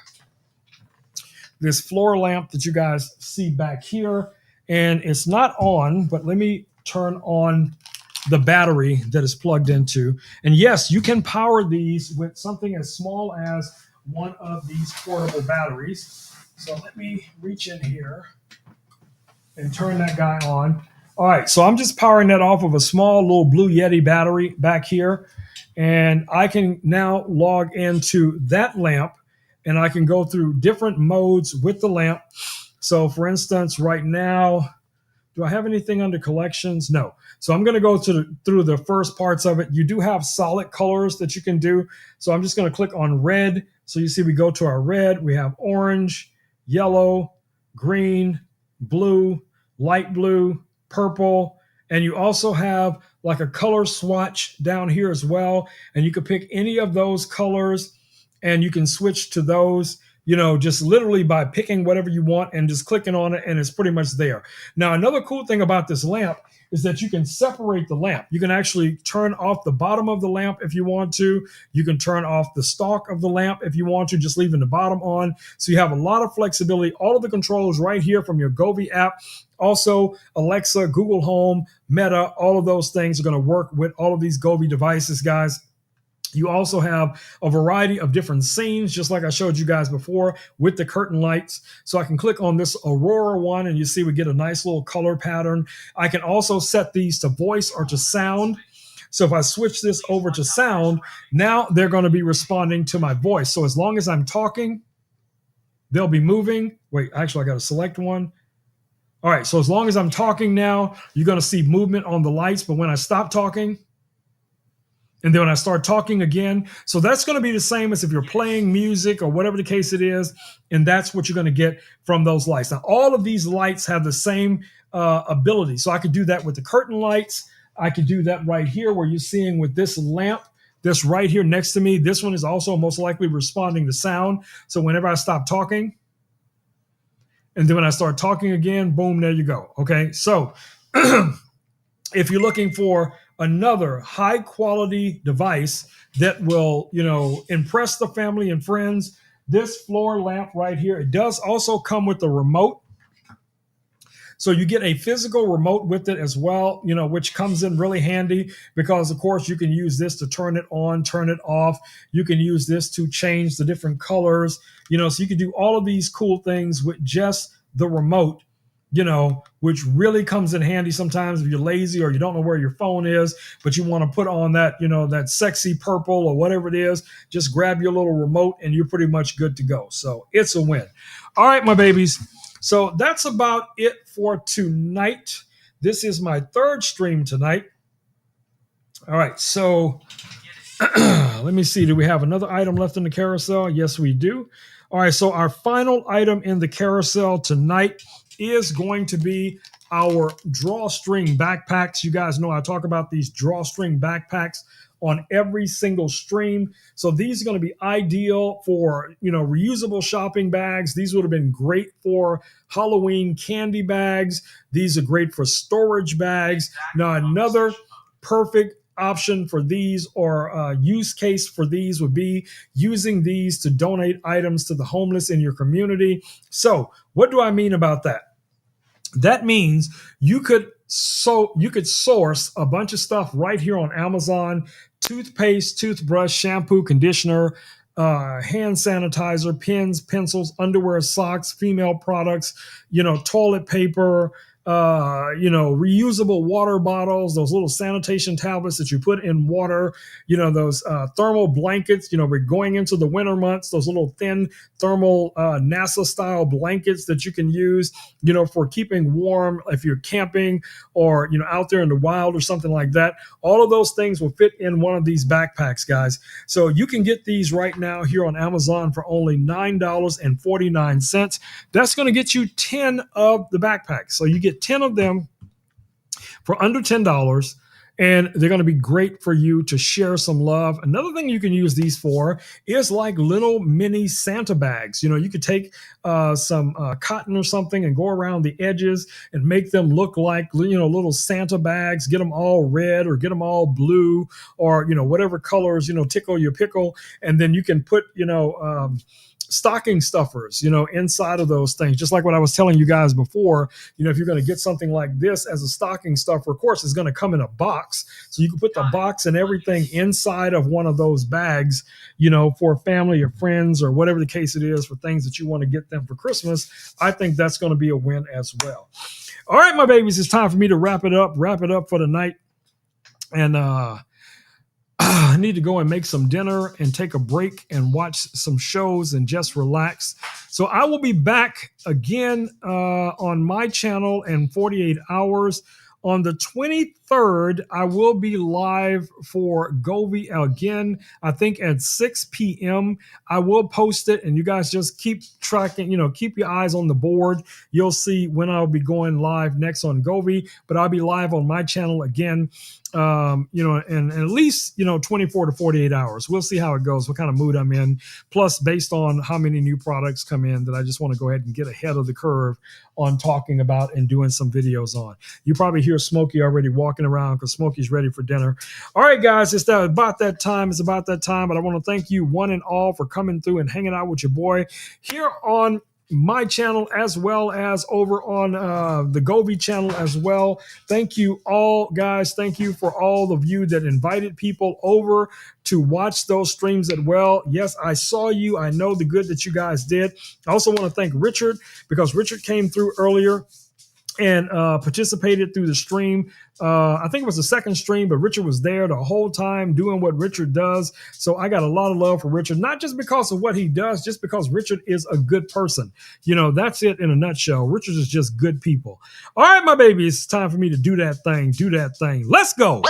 This floor lamp that you guys see back here. And it's not on, but let me turn on the battery that is plugged into. And yes, you can power these with something as small as one of these portable batteries. So let me reach in here and turn that guy on. All right, so I'm just powering that off of a small little Blue Yeti battery back here. And I can now log into that lamp and I can go through different modes with the lamp. So for instance, right now, do I have anything under collections? No. So I'm going to go through the first parts of it. You do have solid colors that you can do. So I'm just going to click on red. So you see we go to our red. We have orange, yellow, green, blue, light blue, purple. And you also have like a color swatch down here as well. And you can pick any of those colors and you can switch to those, just literally by picking whatever you want and just clicking on it, and it's pretty much there. Now, another cool thing about this lamp is that you can separate the lamp. You can actually turn off the bottom of the lamp if you want to. You can turn off the stalk of the lamp if you want to, just leaving the bottom on. So you have a lot of flexibility. All of the controls right here from your Govee app. Also, Alexa, Google Home, Meta, all of those things are going to work with all of these Govee devices, guys. You also have a variety of different scenes, just like I showed you guys before with the curtain lights. So I can click on this Aurora one and you see we get a nice little color pattern. I can also set these to voice or to sound. So if I switch this over to sound, now they're going to be responding to my voice. So as long as I'm talking, they'll be moving. Wait, actually, I got to select one. All right, so as long as I'm talking now, you're going to see movement on the lights. But when I stop talking, and then when I start talking again, so that's going to be the same as if you're playing music or whatever the case it is, and that's what you're going to get from those lights. Now, all of these lights have the same ability. So I could do that with the curtain lights. I could do that right here where you're seeing with this lamp, this right here next to me. This one is also most likely responding to sound. So whenever I stop talking, and then when I start talking again, boom, there you go. Okay, so if you're looking for another high quality device that will, impress the family and friends, this floor lamp right here, it does also come with the remote. So you get a physical remote with it as well, which comes in really handy because, of course, you can use this to turn it on, turn it off. You can use this to change the different colors, so you can do all of these cool things with just the remote, which really comes in handy sometimes if you're lazy or you don't know where your phone is, but you want to put on that, that sexy purple or whatever it is. Just grab your little remote and you're pretty much good to go. So it's a win. All right, my babies. So that's about it for tonight. This is my third stream tonight. All right, so let me see. Do we have another item left in the carousel? Yes, we do. All right, so our final item in the carousel tonight is going to be our drawstring backpacks. You guys know I talk about these drawstring backpacks on every single stream. So these are going to be ideal for, reusable shopping bags. These would have been great for Halloween candy bags. These are great for storage bags. Now, another perfect option for these or use case for these would be using these to donate items to the homeless in your community. So what do I mean about that? That means you could source a bunch of stuff right here on Amazon: toothpaste, toothbrush, shampoo, conditioner, hand sanitizer, pens, pencils, underwear, socks, female products, toilet paper, reusable water bottles, those little sanitation tablets that you put in water, those thermal blankets, we're going into the winter months, those little thin thermal NASA style blankets that you can use, for keeping warm if you're camping or, out there in the wild or something like that. All of those things will fit in one of these backpacks, guys. So you can get these right now here on Amazon for only $9.49. That's going to get you 10 of the backpacks. So you get 10 of them for under $10, and they're going to be great for you to share some love. Another thing you can use these for is like little mini Santa bags. You could take some cotton or something and go around the edges and make them look like, little Santa bags. Get them all red or get them all blue or, whatever colors, tickle your pickle. And then you can put, stocking stuffers, inside of those things. Just like what I was telling you guys before, if you're going to get something like this as a stocking stuffer, of course, it's going to come in a box. So you can put the box and everything inside of one of those bags, for family or friends or whatever the case it is for things that you want to get them for Christmas. I think that's going to be a win as well. All right, my babies, it's time for me to wrap it up for the night. And I need to go and make some dinner and take a break and watch some shows and just relax. So I will be back again on my channel in 48 hours. On the 23rd, I will be live for Govi again, I think at 6 p.m. I will post it, and you guys just keep tracking, keep your eyes on the board. You'll see when I'll be going live next on Govi, but I'll be live on my channel again, in at least, 24 to 48 hours. We'll see how it goes, what kind of mood I'm in. Plus, based on how many new products come in that I just want to go ahead and get ahead of the curve on talking about and doing some videos on. You probably hear Smokey already walking around because Smokey's ready for dinner. All right, guys, it's about that time. It's about that time. But I want to thank you one and all for coming through and hanging out with your boy here on my channel as well as over on the Govi channel as well. Thank you all, guys. Thank you for all of you that invited people over to watch those streams as well. Yes, I saw you. I know the good that you guys did. I also want to thank Richard, because Richard came through earlier and participated through the stream. I think it was the second stream, but Richard was there the whole time doing what Richard does. So I got a lot of love for Richard, not just because of what he does, just because Richard is a good person. That's it in a nutshell. Richard is just good people. All right, my babies, it's time for me to do that thing. Let's go.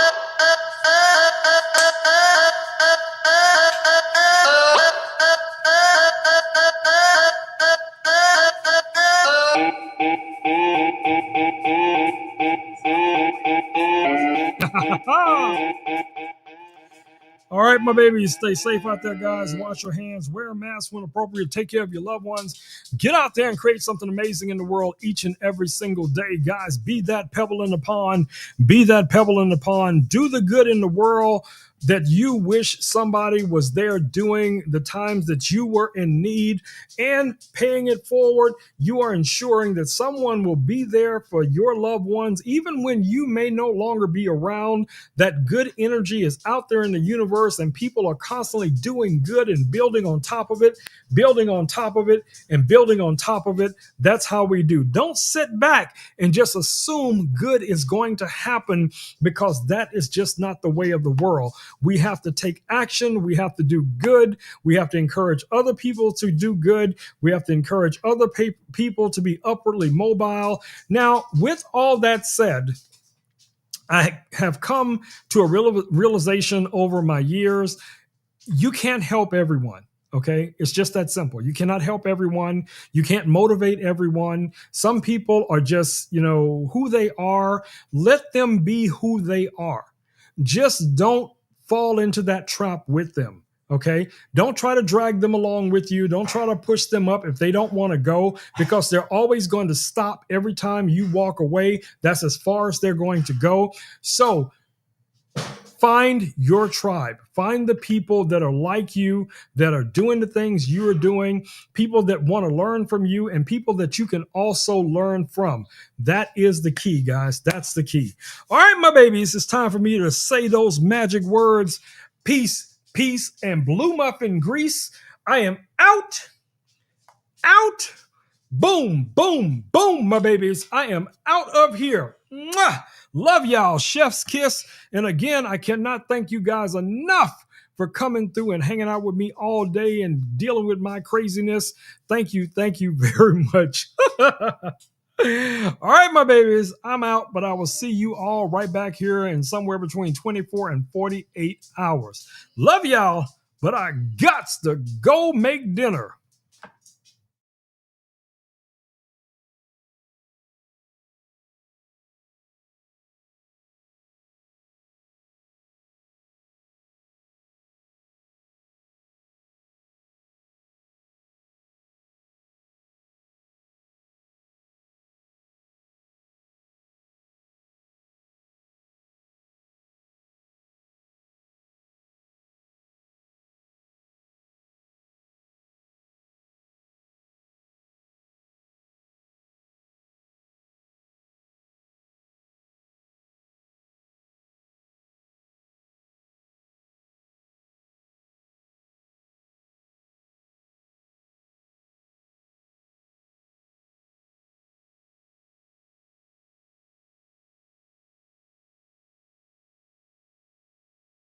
All right, my babies, stay safe out there, guys. Wash your hands, wear a mask when appropriate, take care of your loved ones. Get out there and create something amazing in the world each and every single day, guys. Be that pebble in the pond. Be that pebble in the pond. Do the good in the world that you wish somebody was there doing the times that you were in need, and paying it forward. You are ensuring that someone will be there for your loved ones, even when you may no longer be around. That good energy is out there in the universe, and people are constantly doing good and building on top of it, building on top of it, and building on top of it. That's how we do. Don't sit back and just assume good is going to happen, because that is just not the way of the world. We have to take action. We have to do good. We have to encourage other people to do good. We have to encourage other people to be upwardly mobile. Now, with all that said, I have come to a realization over my years. You can't help everyone. Okay. It's just that simple. You cannot help everyone. You can't motivate everyone. Some people are just, who they are. Let them be who they are. Just don't fall into that trap with them. Okay. Don't try to drag them along with you. Don't try to push them up if they don't want to go, because they're always going to stop every time you walk away. That's as far as they're going to go. So find your tribe. Find the people that are like you, that are doing the things you are doing, people that want to learn from you, and people that you can also learn from. That is the key, guys. That's the key. All right, my babies, it's time for me to say those magic words. Peace, peace, and blue muffin grease. I am out. Boom, boom, boom, my babies. I am out of here. Mwah! Love y'all. Chef's kiss. And again, I cannot thank you guys enough for coming through and hanging out with me all day and dealing with my craziness. Thank you very much. All right, my babies, I'm out, but I will see you all right back here in somewhere between 24 and 48 hours. Love y'all, but I gots to go make dinner.